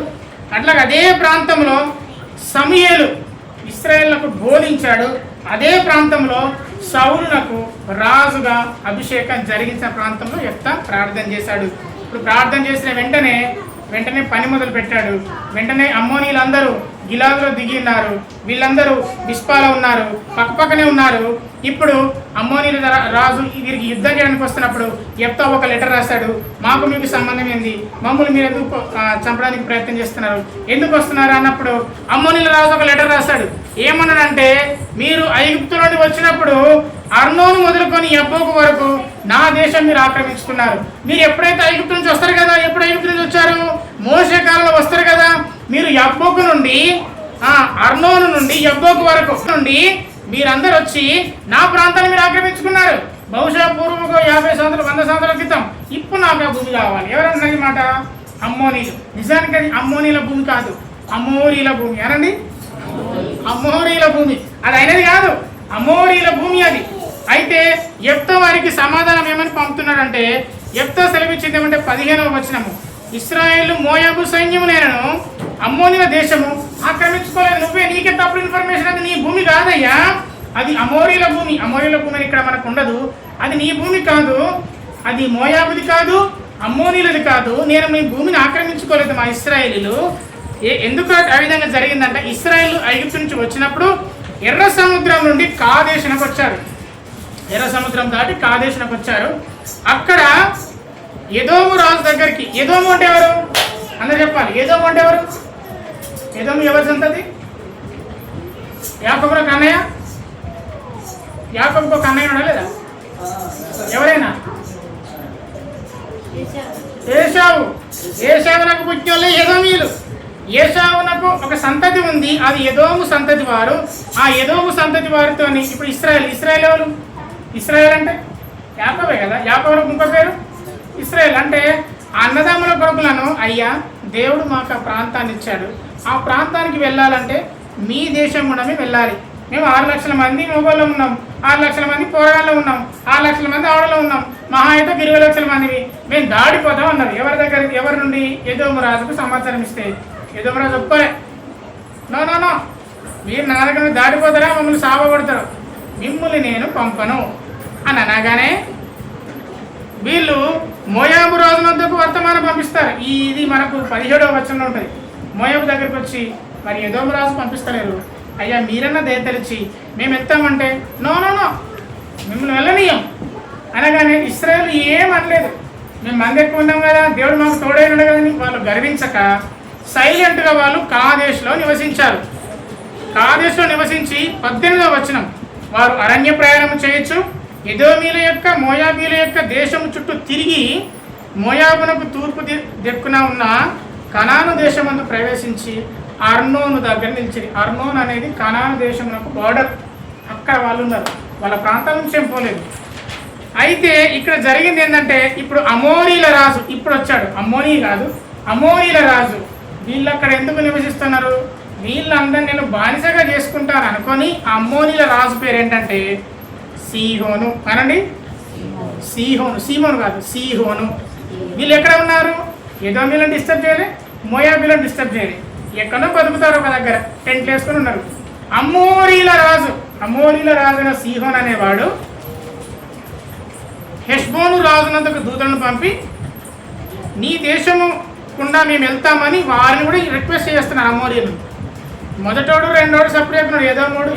అట్లాగే అదే ప్రాంతంలో సమూయేలు ఇశ్రాయేలుకు బోధించాడు. అదే ప్రాంతంలో సౌలునకు రాజుగా అభిషేకం జరిగించిన ప్రాంతంలో యెఫ్తా ప్రార్థన చేశాడు. ఇప్పుడు ప్రార్థన చేసిన వెంటనే పని మొదలు పెట్టాడు. వెంటనే అమ్మోనీలందరూ గిలాదులో దిగి ఉన్నారు, వీళ్ళందరూ మిస్పాలో ఉన్నారు, పక్కపక్కనే ఉన్నారు. ఇప్పుడు అమ్మోనీల రాజు వీరికి యుద్ధం చేయడానికి వస్తున్నప్పుడు యెఫ్తా ఒక లెటర్ రాశాడు. మాకు మీకు సంబంధం ఏంది, మమ్మల్ని మీరు ఎందుకు చంపడానికి ప్రయత్నం చేస్తున్నారు, ఎందుకు వస్తున్నారు అన్నప్పుడు అమ్మోనీల రాజు ఒక లెటర్ రాశాడు. ఏమన్నాడంటే, మీరు ఐగుప్తు నుండి వచ్చినప్పుడు అర్నోను మొదలుకొని యబ్బోకు వరకు నా దేశం మీరు ఆక్రమించుకున్నారు. మీరు ఎప్పుడైతే ఐగుప్తు నుంచి వస్తారు కదా, ఎప్పుడు ఐగుప్తు నుంచి వచ్చారు? మోషే కాలంలో వస్తారు కదా. మీరు యబ్బోకు నుండి అర్నోను నుండి యబ్బోకు వరకు నుండి మీరందరూ వచ్చి నా ప్రాంతాన్ని మీరు ఆక్రమించుకున్నారు. బహుశా పూర్వకు 50 సంవత్సరాలు 100 సంవత్సరాల క్రితం. ఇప్పుడు నాకు ఆ భూమి కావాలి. ఎవరన్నది మాట? అమ్మోనీలు. నిజానికి అది అమ్మోనీల భూమి కాదు, అమోరీల భూమి. అనండి, అమోరీల భూమి. అది అయినది కాదు, అమోరీల భూమి అది. అయితే యెఫ్తా వారికి సమాధానం ఏమని పంపుతున్నాడంటే, యెఫ్తా సెలవిచ్చింది ఏమంటే 15వ వచనము, ఇశ్రాయేలు మోయాబు సైన్యములను అమ్మోనీల దేశము ఆక్రమించుకోలేదు. నువ్వే, నీకే తప్పుడు ఇన్ఫర్మేషన్. అది నీ భూమి కాదయ్యా, అది అమోరీల భూమి. అమోరీల భూమి ఇక్కడ మనకు ఉండదు. అది నీ భూమి కాదు, అది మోయాబుది కాదు, అమ్మోనీలది కాదు. నేను మీ భూమిని ఆక్రమించుకోలేదు. మా ఇశ్రాయేలీలు ఎందుకు ఆ విధంగా జరిగిందంటే, ఇశ్రాయేలు ఐగుప్తు నుంచి వచ్చినప్పుడు ఎర్ర సముద్రం నుండి కాదేశునకు వచ్చారు. ఎర్ర సముద్రం దాటి కాదేశునకు వచ్చారు. అక్కడ ఎదోము రాజు దగ్గరికి. ఎదోము అంటే ఎవరు అందరూ చెప్పాలి. ఎదోము అంటే ఎవరు? ఎదోము ఎవరి సంతతి? యాకోబుకు కన్నయ్య. యాకోబుకు కన్నయ్య ఉన్నాడా లేదా? ఎవరైనా? ఏశావు. ఏశావునకు పుట్టిన వాళ్ళే ఎదోమీయులు. ఏశావునకు ఒక సంతతి ఉంది, అది ఎదోము సంతతి వారు. ఆ ఎదోము సంతతి వారితో ఇప్పుడు ఇశ్రాయేల్ ఎవరు? ఇశ్రాయేల్ అంటే యాకోబే కదా. యాకోబుకు ఇంకో పేరు ఇశ్రాయేల్. అంటే అన్నదమ్ముల కొడుకులను, అయ్యా దేవుడు మాకు ఆ ప్రాంతాన్ని ఇచ్చాడు, ఆ ప్రాంతానికి వెళ్ళాలంటే మీ దేశం గుండమే వెళ్ళాలి. మేము 6 లక్షల మంది మొగోళ్ళు ఉన్నాం, 6 లక్షల మంది పోరాళ్ళు ఉన్నాం, 6 లక్షల మంది ఆడలో ఉన్నాం, మహా అయితే 20 లక్షల మందివి, మేము దాడిపోతాం అన్నారు. ఎవరి నుండి? ఎదోము రాజుకు సమాచారం ఇస్తే ఎదోము రాజు ఒప్పుకోలే. నో, మీరు నా దగ్గర దాడిపోతారా, మమ్మల్ని సావగొడతారు, మిమ్మల్ని నేను పంపను అని అనగానే వీళ్ళు మోయాబు రాజు వద్దకు వర్తమానం పంపిస్తారు. ఇది మనకు 17వ వచనంలో ఉంటుంది. మోయాబు దగ్గరికి వచ్చి, మరి ఎదోము రాజు పంపిస్తలేరు, అయ్యా మీరన్నా దయతలిచి మేము ఎత్తామంటే నో మిమ్మల్ని వెళ్ళనీయం అనగానే ఇశ్రాయేలు ఏమనలేదు. మేము మంది ఎక్కువ ఉన్నాం కదా, దేవుడు మాకు తోడైనాడు కదని వాళ్ళు గర్వించక సైలెంట్గా వాళ్ళు కాదేశ్లో నివసించారు. కాదేశ్లో నివసించి 18వ వచనం, వారు అరణ్య ప్రయాణం చేయొచ్చు, ఎదోమీల యొక్క మోయాబీల యొక్క దేశము చుట్టూ తిరిగి మోయాబునకు తూర్పు దిక్కున ఉన్న కనాను దేశమందు ప్రవేశించి అర్నోను దగ్గర నిలిచింది. అర్నోన్ అనేది కనాను దేశమునకు బార్డర్. అక్కడ వాళ్ళు ఉన్నారు, వాళ్ళ ప్రాంతం నుంచి ఏం పోలేదు. అయితే ఇక్కడ జరిగింది ఏంటంటే, ఇప్పుడు అమోరీల రాజు ఇప్పుడు వచ్చాడు. అమ్మోనీ కాదు, అమోరీల రాజు. వీళ్ళు అక్కడ ఎందుకు నివసిస్తున్నారు? వీళ్ళందరూ నేను బానిసగా చేసుకుంటాను అనుకొని ఆ అమ్మోనీల రాజు పేరు ఏంటంటే సీహోను. అనండి, సీహోను. సీమోను కాదు, సీహోను. వీళ్ళు ఎక్కడ ఉన్నారు? ఎదోమీలను డిస్టర్బ్ చేయలే, మోయాబీలను డిస్టర్బ్ చేయలే, ఎక్కడో బతుకుతారు ఒక దగ్గర, టెంట్లు వేసుకొని ఉన్నారు. అమోరీల రాజు అయిన సీహోన్ అనేవాడు హెష్బోను రాజునందుకు దూతలను పంపి నీ దేశము గుండా మేము వెళ్తామని వారిని కూడా రిక్వెస్ట్ చేస్తున్నారు. అమోరీలు మొదటోడు రెండోడు సపరేట్ ఉన్నాడు,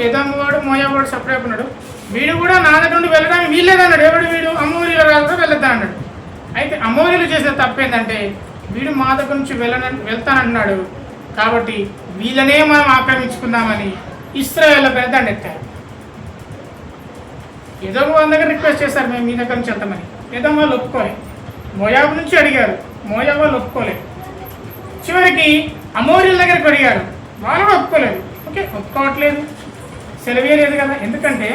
ఎదోమువాడు మోయాబోడు సపరేట్ ఉన్నాడు. వీడు కూడా నా దగ్గర నుండి వెళ్ళడానికి వీల్లేదన్నాడు. ఎవడు వీడు? అమోరీల రాజు కూడా వెళ్ళొద్దా అన్నాడు. అయితే అమోరీలు చేసే తప్పేందంటే వీడు మా దగ్గర నుంచి వెళ్తానంటున్నాడు కాబట్టి వీళ్ళనే మనం ఆక్రమించుకుందామని ఇశ్రాయేల్ పైన దండెత్తారు. ఏదో వాళ్ళ దగ్గర రిక్వెస్ట్ చేశారు, మేము మీ దగ్గర నుంచి వెళ్తామని. ఏదో వాళ్ళు ఒప్పుకోలే. మోయాబు నుంచి అడిగారు, మోయాబు వాళ్ళు ఒప్పుకోలేదు. చివరికి అమోరీల దగ్గరికి అడిగారు, వాళ్ళు కూడా ఒప్పుకోలేదు. ఓకే, ఒప్పుకోవట్లేదు, సెలవే లేదు కదా. ఎందుకంటే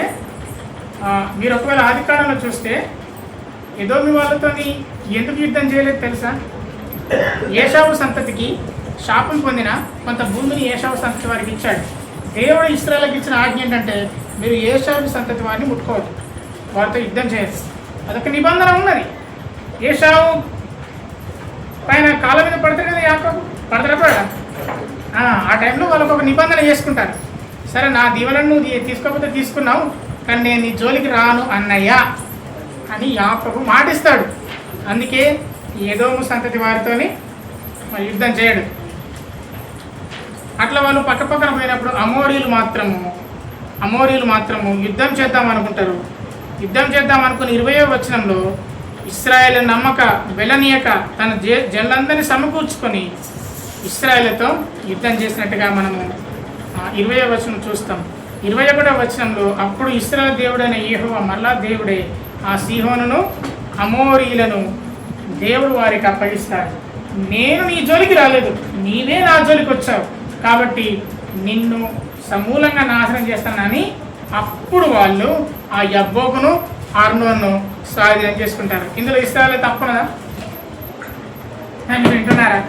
మీరు ఒకవేళ ఆదికాలంలో చూస్తే ఎదోమి వాళ్ళతో ఎందుకు యుద్ధం చేయలేదు తెలుసా? ఏషావు సంతతికి శాపం పొందిన కొంత భూమిని ఏషావు సంతతి వారికి ఇచ్చాడు. దేవుడు ఇశ్రాయేలుకి ఇచ్చిన ఆజ్ఞ ఏంటంటే మీరు ఏషావు సంతతి వారిని ముట్టుకోవద్దు, వారితో యుద్ధం చేయొచ్చు. అదొక నిబంధన ఉన్నది. ఏషావు పైన కాళ్ళ మీద పడతారు కదా యాకోబు, పడతారా? ఆ టైంలో వాళ్ళకు ఒక నిబంధన చేసుకుంటారు. సరే, నా దీవెనను నువ్వు తీసుకోకపోతే తీసుకున్నావు, కానీ నేను నీ జోలికి రాను అన్నయ్య అని యాకోబు మాటిస్తాడు. అందుకే ఎదోము సంతతి వారితోని యుద్ధం చేయడు. అట్లా వాళ్ళు పక్కపక్కన పోయినప్పుడు అమోరీలు మాత్రము యుద్ధం చేద్దాం అనుకుంటారు. యుద్ధం చేద్దాం అనుకుని 20వ వచనంలో ఇశ్రాయేలు నమ్మక వెళ్ళనీయక తన జనులందరినీ సమకూర్చుకొని ఇశ్రాయేలుతో యుద్ధం చేసినట్టుగా మనము 20వ వచనం చూస్తాం. 21వ వచనంలో అప్పుడు ఇశ్రాయేలు దేవుడైన యెహోవా మరలా దేవుడే ఆ సీహోనును అమోరీలను దేవుడు వారికి అప్పగిస్తాడు. నేను నీ జోలికి రాలేదు, నీవే నా జోలికి వచ్చావు, కాబట్టి నిన్ను సమూలంగా నాశనం చేస్తానని అప్పుడు వాళ్ళు ఆ యబ్బోకును అర్నోను స్వాధీనం చేసుకుంటారు. ఇందులో ఇశ్రాయేలు తప్పునదా? మీరు వింటున్నారా?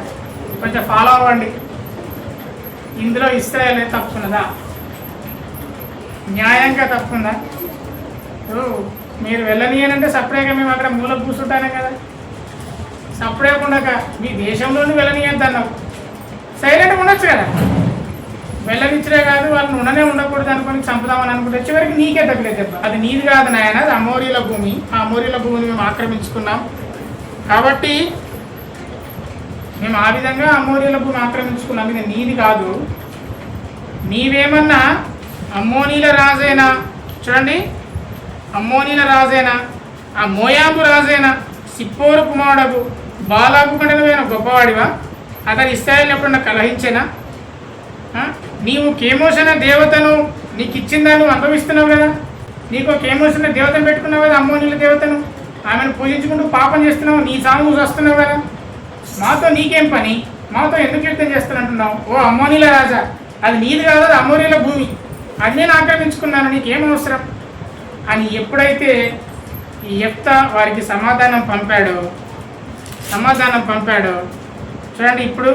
కొంచెం ఫాలో అవ్వండి. ఇందులో ఇశ్రాయేలు తప్పున్నదా? న్యాయంగా తప్పుందా? మీరు వెళ్ళనీయనంటే సపరేట్గా మేము అక్కడ మూల కూర్చుంటానే కదా. సపరేట్ ఉండక మీ దేశంలోనే వెళ్ళనీయద్దన్నావు, సైలెంట్గా ఉండొచ్చు కదా. వెళ్ళనిచ్చరే కాదు, వాళ్ళని ఉండకూడదు అనుకుని చంపుదామని అనుకుంటే చివరికి నీకే తగ్గలేదు దెబ్బ. అది నీది కాదు నాయన, అది అమోరీల భూమి. ఆ అమోరీల భూమిని మేము ఆక్రమించుకున్నాం కాబట్టి మేము ఆ విధంగా అమోరీల భూమి ఆక్రమించుకున్నాం. ఇది నీది కాదు. నీవేమన్నా అమ్మోనీల రాజైన, చూడండి, అమ్మోనీల రాజైన ఆ మోయాబు రాజైన సిప్పోరు కుమారుడకు బాలాకు కంటే నువ్వేనా గొప్పవాడివా? అతను ఇశ్రాయేలును ఎప్పుడన్నా కలహించేనా? నీవు కేమోష్ అనే దేవతను నీకు ఇచ్చిందని నువ్వు అనుభవిస్తున్నావు కదా. నీకు కేమోష్ అనే దేవతను పెట్టుకున్నావు కదా, అమ్మోనీల దేవతను. ఆమెను పూజించుకుంటూ పాపం చేస్తున్నావు, నీ సాగు వస్తున్నావు కదా. మాతో నీకేం పని? మాతో ఎందుకు యుద్ధం చేస్తానంటున్నావు? ఓ అమ్మోనీల రాజా, అది నీది కాదు, అది అమోరీల భూమి, అది నేను ఆక్రమించుకున్నాను, నీకేం అవసరం అని ఎప్పుడైతే ఈ యెఫ్తా వారికి సమాధానం పంపాడో చూడండి. ఇప్పుడు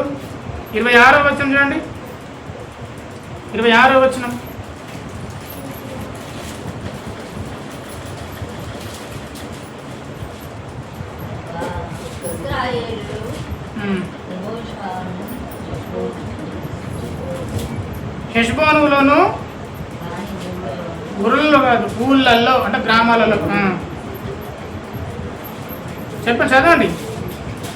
26వ వచనం చూడండి, 26వ వచనం. హెష్బోనులోను ఊళ్ళలో కాదు, ఊళ్ళల్లో అంటే గ్రామాలలో. చెప్పండి, చదవండి.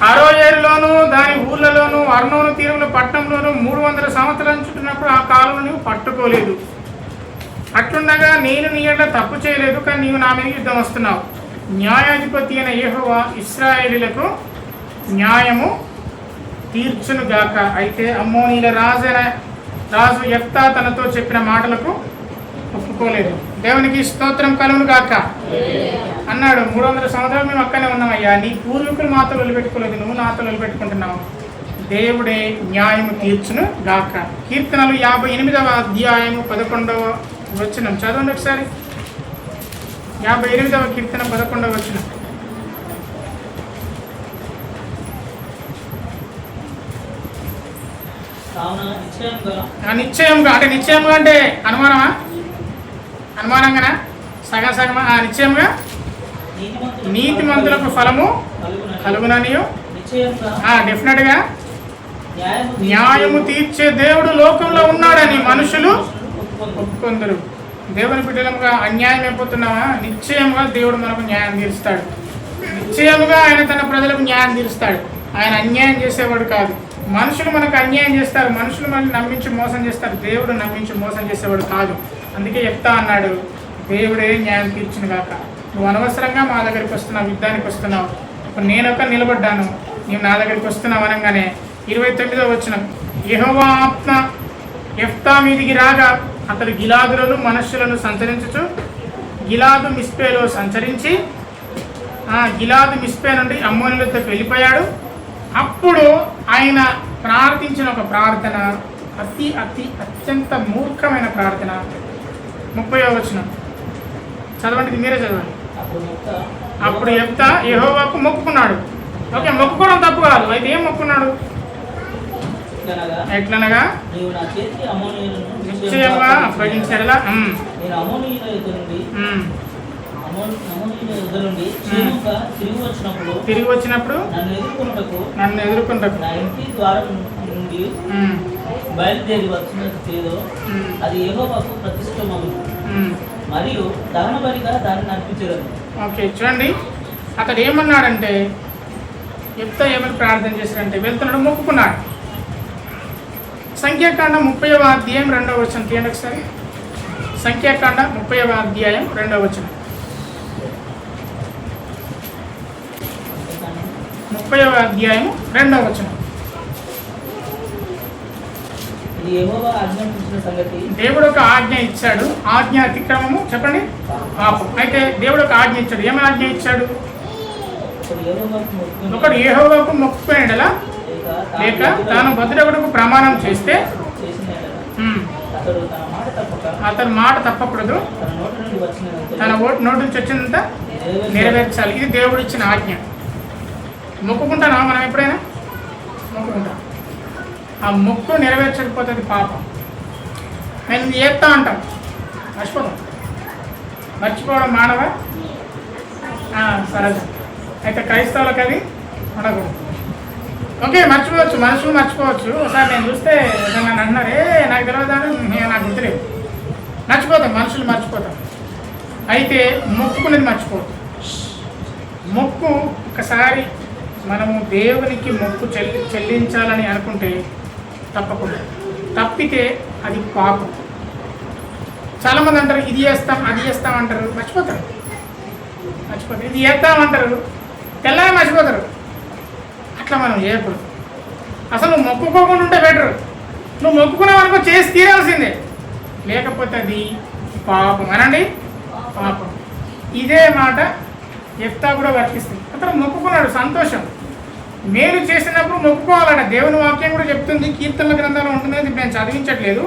అరోయేరులోను దాని ఊళ్ళలోను అర్నోను తీరుల పట్టణంలోను 300 సంవత్సరాలు చుట్టినప్పుడు ఆ కాలం నీవు పట్టుకోలేదు. అట్లుండగా నేను నీ ఎడల తప్పు చేయలేదు, కానీ నీవు నా మీద యుద్ధం వస్తున్నావు. న్యాయాధిపతి అయిన యెహోవా ఇశ్రాయేలీయులకు న్యాయము తీర్చునుగాక. అయితే అమ్మోనీల రాజు యెఫ్తా తనతో చెప్పిన మాటలకు ఒప్పుకోలేదు. దేవునికి స్తోత్రం కలుగును గాక అన్నాడు. 300 సంవత్సరాలు మేము అక్కడే ఉన్నామయ్యా, నీ పూర్వీకులు మాతో వదిలిపెట్టుకోలేదు, నువ్వు నాతో వదిలిపెట్టుకుంటున్నావు. దేవుడే న్యాయము తీర్చును గాక. కీర్తనలు 58వ అధ్యాయము 11వ వచనం చదవండి ఒకసారి. 58వ కీర్తన 11వ వచనం. నిశ్చయంగా అంటే నిశ్చయంగా అంటే అనుమానమా? అనుమానంగానా? సగం సగమా? నిశ్చయంగా నీతిమంతులకు ఫలము కలుగుననియు నిశ్చయంగా డెఫినెట్ గా న్యాయము న్యాయము తీర్చే దేవుడు లోకంలో ఉన్నాడని మనుషులు ఒప్పుకొందురు. ఒప్పుకొందరు. దేవుని బిడ్డలముగా అన్యాయం అయిపోతున్నావా? నిశ్చయముగా దేవుడు మనకు న్యాయం తీరుస్తాడు. నిశ్చయముగా ఆయన తన ప్రజలకు న్యాయం తీరుస్తాడు. ఆయన అన్యాయం చేసేవాడు కాదు. మనుషులు మనకు అన్యాయం చేస్తారు, మనుషులు మనల్ని నమ్మించి మోసం చేస్తారు. దేవుడు నమ్మించి మోసం చేసేవాడు కాదు. అందుకే చెప్తా అన్నాడు, దేవుడే న్యాయం తీర్చును గాక. నువ్వు అనవసరంగా మా దగ్గరికి వస్తున్నావు, యుద్ధానికి వస్తున్నావు. ఇప్పుడు నేనొక నిలబడ్డాను, నీవు నా దగ్గరికి వస్తున్నావు అనగానే 29వ వచనం, యెహోవా ఆత్మ యెఫ్తా మీదికి రాగా అతడు గిలాదులను మనుష్యులను సంచరించుచు గిలాదు మిస్పేలో సంచరించి గిలాదు మిస్పే నుండి అమ్మోనులతో వెళ్ళిపోయాడు. అప్పుడు ఆయన ప్రార్థించిన ఒక ప్రార్థన అత్యంత మూర్ఖమైన ప్రార్థన. 30వ వచనం చదవండి, ఇది మీరే చదవండి. అప్పుడు యెఫ్తా యెహోవాకు మొక్కుకున్నాడు. ఓకే, మొక్కుకోవడం తప్పు కాదు. అయితే ఏం మొక్కున్నాడు? ఎట్లనగా నీవు నా చేతికి అమ్మోనీయులను నిశ్చయంగా అప్పగించడలా నేను అమ్మోనీయుల యుద్ధ నుండి క్షేమంగా తిరిగి వచ్చినప్పుడు నన్ను ఎదుర్కొంటకు నా ఇంటి ద్వారం నుండి బయలుదేరి వచ్చినదో అది యెహోవాకు ప్రతిష్టమగును మరియు దహన బలిగా దాన్ని అర్పించగలను. ఓకే, చూడండి అతడు ఏమన్నాడంటే, యెఫ్తా ఏమని ప్రార్థన చేశాడంటే, వెళ్తున్నాడు, మొక్కుకున్నాడు. సంఖ్యాకాండం 30వ అధ్యాయం 2వ వచనం తీయండి ఒకసారి. సంఖ్యాకాండ 30వ అధ్యాయం 2వ వచనం. 30వ అధ్యాయం 2వ వచనం. ఇది యెహోవా ఆజ్ఞాపించిన సంగతి. దేవుడు ఒక ఆజ్ఞ ఇచ్చాడు. ఆజ్ఞ అతిక్రమము చెప్పండి పాపం. అయితే దేవుడు ఒక ఆజ్ఞ ఇచ్చాడు. ఏమని ఆజ్ఞ ఇచ్చాడు? ఒకడు యెహోవాకు మొక్కుకునేలా లేక తాను భద్రకుడుకు ప్రమాణం చేస్తే అతను మాట తప్పకూడదు, తన నోటి నుంచి వచ్చినంత నెరవేర్చాలి. ఇది దేవుడు ఇచ్చిన ఆజ్ఞ. మొక్కుకుంటానా మనం ఎప్పుడైనా? మొక్కుకుంటాం. ఆ మొక్కు నెరవేర్చకపోతే పాపం. నేను ఇది చేస్తా అంటాం, మర్చిపోతాం. మర్చిపోవడం మానవ సరదా. అయితే క్రైస్తవులకు అది ఉండకూడదు. ఓకే, మర్చిపోవచ్చు, మనుషులు మర్చిపోవచ్చు. ఒకసారి నేను చూస్తే నన్ను అన్నారు, నాకు తెలియదాను, నాకు గుర్తులేదు. మర్చిపోతాం, మనుషులు మర్చిపోతాం. అయితే మొక్కుకునేది మర్చిపోతాం. మొక్కు ఒకసారి మనము దేవునికి మొక్కు చెల్లించాలని అనుకుంటే తప్పకుండా, తప్పితే అది పాపం. చాలామంది అంటారు, ఇది చేస్తాం అది చేస్తాం అంటారు, మర్చిపోతారు. ఇది చేస్తామంటారు, తెల్లారి మర్చిపోతారు. అట్లా మనం చేయకూడదు. అసలు నువ్వు మొక్కుకోకుండా ఉంటే బెటర్. నువ్వు మొక్కుకునే వరకు చేసి తీరాల్సిందే, లేకపోతే అది పాపం. అనండి, పాపం. ఇదే మాట యెఫ్తా కూడా వర్తిస్తుంది. అతను మొక్కుకున్నాడు, సంతోషం. మేలు చేసినప్పుడు మొక్కుకోవాలట. దేవుని వాక్యం కూడా చెప్తుంది, కీర్తనల గ్రంథంలో ఉంటుంది. అది నేను చదివించట్లేదు.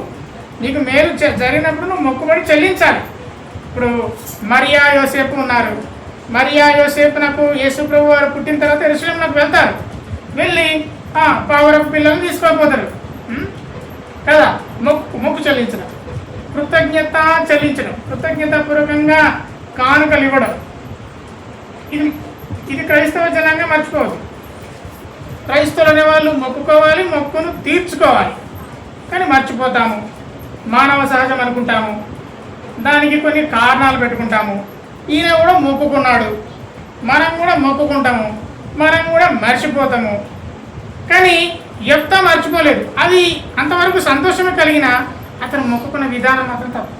నీకు మేలు జరిగినప్పుడు నువ్వు మొక్కుబడి చెల్లించాలి. ఇప్పుడు మరియా యోసేపు ఉన్నారు. మరియా యోసేపునకు యేసు ప్రభు వారు పుట్టిన తర్వాత యెరూషలేమునకు వెళ్తారు. వెళ్ళి పావురపు పిల్లల్ని తీసుకోపోతారు కదా. మొక్కు చెల్లించడం, కృతజ్ఞత చెల్లించడం, కృతజ్ఞతాపూర్వకంగా కానుకలు ఇవ్వడం. ఇది క్రైస్తవ జనాంగం మర్చిపోవద్దు. క్రైస్తవులు అనేవాళ్ళు మొక్కుకోవాలి, మొక్కును తీర్చుకోవాలి. కానీ మర్చిపోతాము, మానవ సహజం అనుకుంటాము, దానికి కొన్ని కారణాలు పెట్టుకుంటాము. ఈయన కూడా మొక్కుకున్నాడు, మనం కూడా మొక్కుకుంటాము, మనం కూడా మర్చిపోతాము. కానీ యెఫ్తా మర్చిపోలేదు. అది అంతవరకు సంతోషమే కలిగిన అతను మొక్కుకున్న విధానం మాత్రం తప్పు.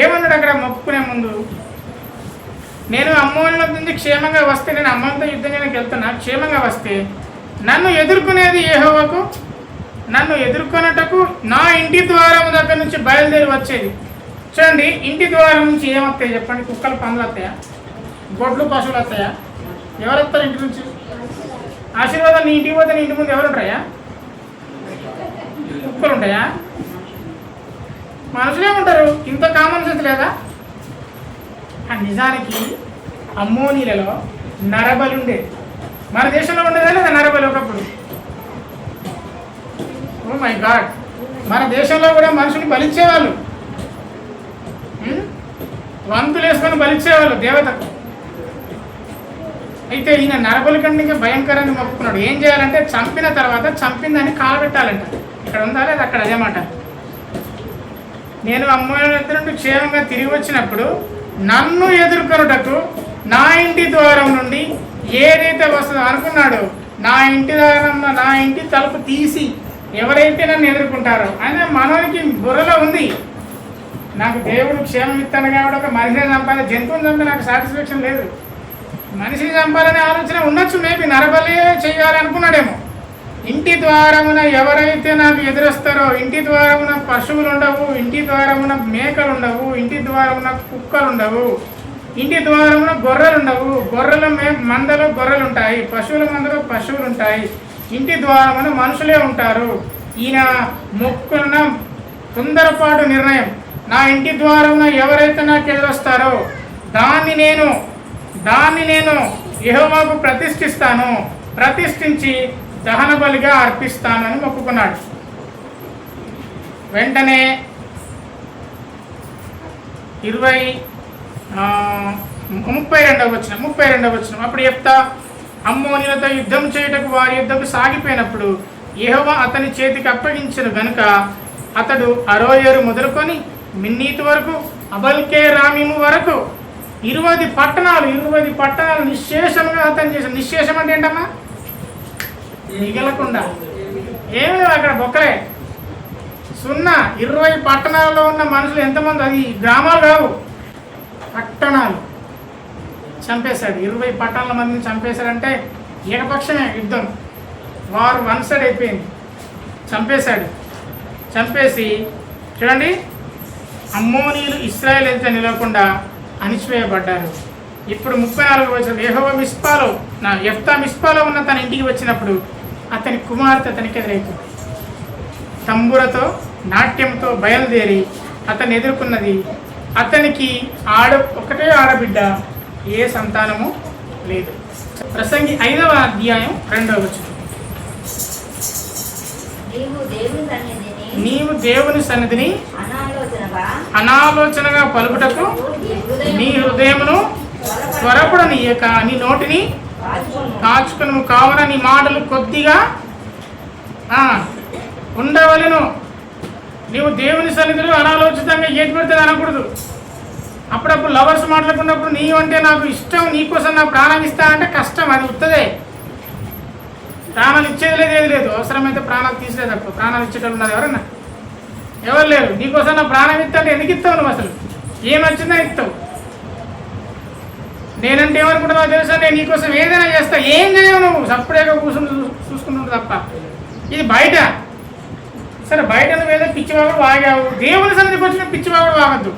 ఏమన్నాడు అక్కడ మొక్కుకునే ముందు? నేను అమ్మోనుల నుండి క్షేమంగా వస్తే, నేను అమ్మలతో యుద్ధం చేయడానికి వెళ్తున్నా, క్షేమంగా వస్తే నన్ను ఎదుర్కొనేది యెహోవాకు, నన్ను ఎదుర్కొన్నటకు నా ఇంటి ద్వారం దగ్గర నుంచి బయలుదేరి వచ్చేది. చూడండి, ఇంటి ద్వారం నుంచి ఏమొస్తాయి చెప్పండి? కుక్కలు, పందులు వస్తాయా? గొడ్లు, పశువులు వస్తాయా? ఎవరు వస్తారు ఇంటి నుంచి? ఆశీర్వాదం నీ ఇంటికి పోతే నీ ఇంటి ముందు ఎవరు ఉంటాయా? కుక్కలు ఉంటాయా? మనుషులే ఉంటారు. ఇంత కామన్ సెన్స్ లేదా? నిజానికి అమ్మోనీలలో నరబలి ఉండేది. మన దేశంలో ఉండేదా లేదా నరబలి ఒకప్పుడు? ఓ మై గాడ్, మన దేశంలో కూడా మనుషుని బలిచ్చేవాళ్ళు. వంతులు వేసుకొని బలిచ్చేవాళ్ళు దేవతకు. అయితే ఈయన నరబలి కంటే భయంకరంగా మొక్కుకున్నాడు. ఏం చేయాలంటే చంపిన తర్వాత చంపిందని కాలబెట్టాలంట. ఇక్కడ ఉందా లేదా అక్కడ అదే మాట. నేను అమ్మవారి దగ్గర నుండి క్షేమంగా తిరిగి వచ్చినప్పుడు నన్ను ఎదుర్కొనుటకు నా ఇంటి ద్వారం నుండి ఏదైతే వస్తుందో అనుకున్నాడు, నా ఇంటి ద్వారం నా ఇంటి తలుపు తీసి ఎవరైతే నన్ను ఎదుర్కొంటారో ఆయన మనోనికి బుర్రలో ఉంది. నాకు దేవుడు క్షేమం ఇస్తాను కాబట్టి ఒక మనిషిని చంపాలి, జంతువుని చంపి నాకు సాటిస్ఫాక్షన్ లేదు. మనిషిని చంపాలనే ఆలోచన ఉండొచ్చు, మేబీ నరబలి చేయాలనుకున్నాడేమో. ఇంటి ద్వారమున ఎవరైతే నాకు ఎదురొస్తారో, ఇంటి ద్వారమున పశువులు ఉండవు, ఇంటి ద్వారమున మేకలు ఉండవు, ఇంటి ద్వారమున కుక్కలు ఉండవు, ఇంటి ద్వారమున గొర్రెలు ఉండవు. గొర్రెల మందలో గొర్రెలు ఉంటాయి, పశువుల మందలో పశువులు ఉంటాయి. ఇంటి ద్వారమున మనుషులే ఉంటారు. ఈయన మొక్కున్న తొందరపాటు నిర్ణయం. నా ఇంటి ద్వారమున ఎవరైతే నాకు ఎదురొస్తారో దాన్ని నేను యెహోవాకు ప్రతిష్ఠిస్తాను, ప్రతిష్ఠించి దహన బలిగా అర్పిస్తాను అని మొక్కుకున్నాడు. వెంటనే 32వ వచనం. అప్పుడు యెఫ్తా అమ్మోనీయులతో యుద్ధం చేయుటకు వారి యుద్ధకు సాగిపోయినప్పుడు యెహోవా అతని చేతికి అప్పగించిన గనుక అతడు అరోయేరు మొదలుకొని మిన్నీతు వరకు అబల్కే రామీము వరకు 20 పట్టణాలు నిశ్శేషంగా హతం చేశాడు. నిశ్శేషం అంటే ఏంటమ్మా? మిగలకుండా. ఏమి లేదు అక్కడ బొక్కలే, సున్నా. 20 పట్టణాల్లో ఉన్న మనుషులు ఎంతమంది? అది గ్రామాలు కావు, పట్టణాలు చంపేశాడు. 20 పట్టణాల మందిని చంపేశాడంటే ఏకపక్షమే యుద్ధం, వారు వన్ సైడ్ అయిపోయింది. చంపేశాడు. చంపేసి చూడండి, అమ్మోనీయులు ఇశ్రాయేలీయులతో నిలవకుండా అణిచివేయబడ్డారు. ఇప్పుడు 34వ వచనం. యెహోవా యెఫ్తా మిస్పాలో ఉన్న తన ఇంటికి వచ్చినప్పుడు అతని కుమార్తె అతనికి ఎదురైంది. తంబురతో నాట్యంతో బయలుదేరి అతన్ని ఎదుర్కొన్నది. అతనికి ఒకటే ఆడబిడ్డ, ఏ సంతానము లేదు. ప్రసంగి 5వ అధ్యాయం 2వ వచనం. నీవు దేవుని సన్నిధిని అనాలోచనగా పలుకుటకు నీ హృదయమును త్వరపడనీయక నీ నోటిని కాచుకును. కావున నీ మాటలు కొద్దిగా ఉండవలెను. నీవు దేవుని సన్నిధిలో అనాలోచితంగా ఏది పెడితే అనకూడదు. అప్పుడప్పుడు లవర్స్ మాట్లాడుకున్నప్పుడు నీవు అంటే నాకు ఇష్టం, నీకోసం నా ప్రాణం ఇస్తా అంటే కష్టం, అది ఉత్తదే. ప్రాణాలు ఇచ్చేది లేదు, ఏది లేదు. అవసరమైతే ప్రాణాలు తీసేది తక్కువ. ప్రాణాలు ఇచ్చేటప్పుడు ఉన్నారు ఎవరన్నా? ఎవరు లేరు. నీకోసం నా ప్రాణం ఇస్తా అంటే ఎందుకు ఇస్తావు నువ్వు? అసలు ఏమొచ్చిందా ఇస్తావు. నేనంటే ఏమనుకుంటున్నావు తెలుసా? నేను నీకోసం ఏదైనా చేస్తా. ఏం చేయవు నువ్వు, సపరేట్గా కూర్చుని చూసుకుంటుంటావు తప్ప. ఇది బయట. సరే, బయట నువ్వేదో పిచ్చివాగుడు వాగావు, దేవుని సన్నిధికి వచ్చిన పిచ్చివాగుడు వాగద్దు.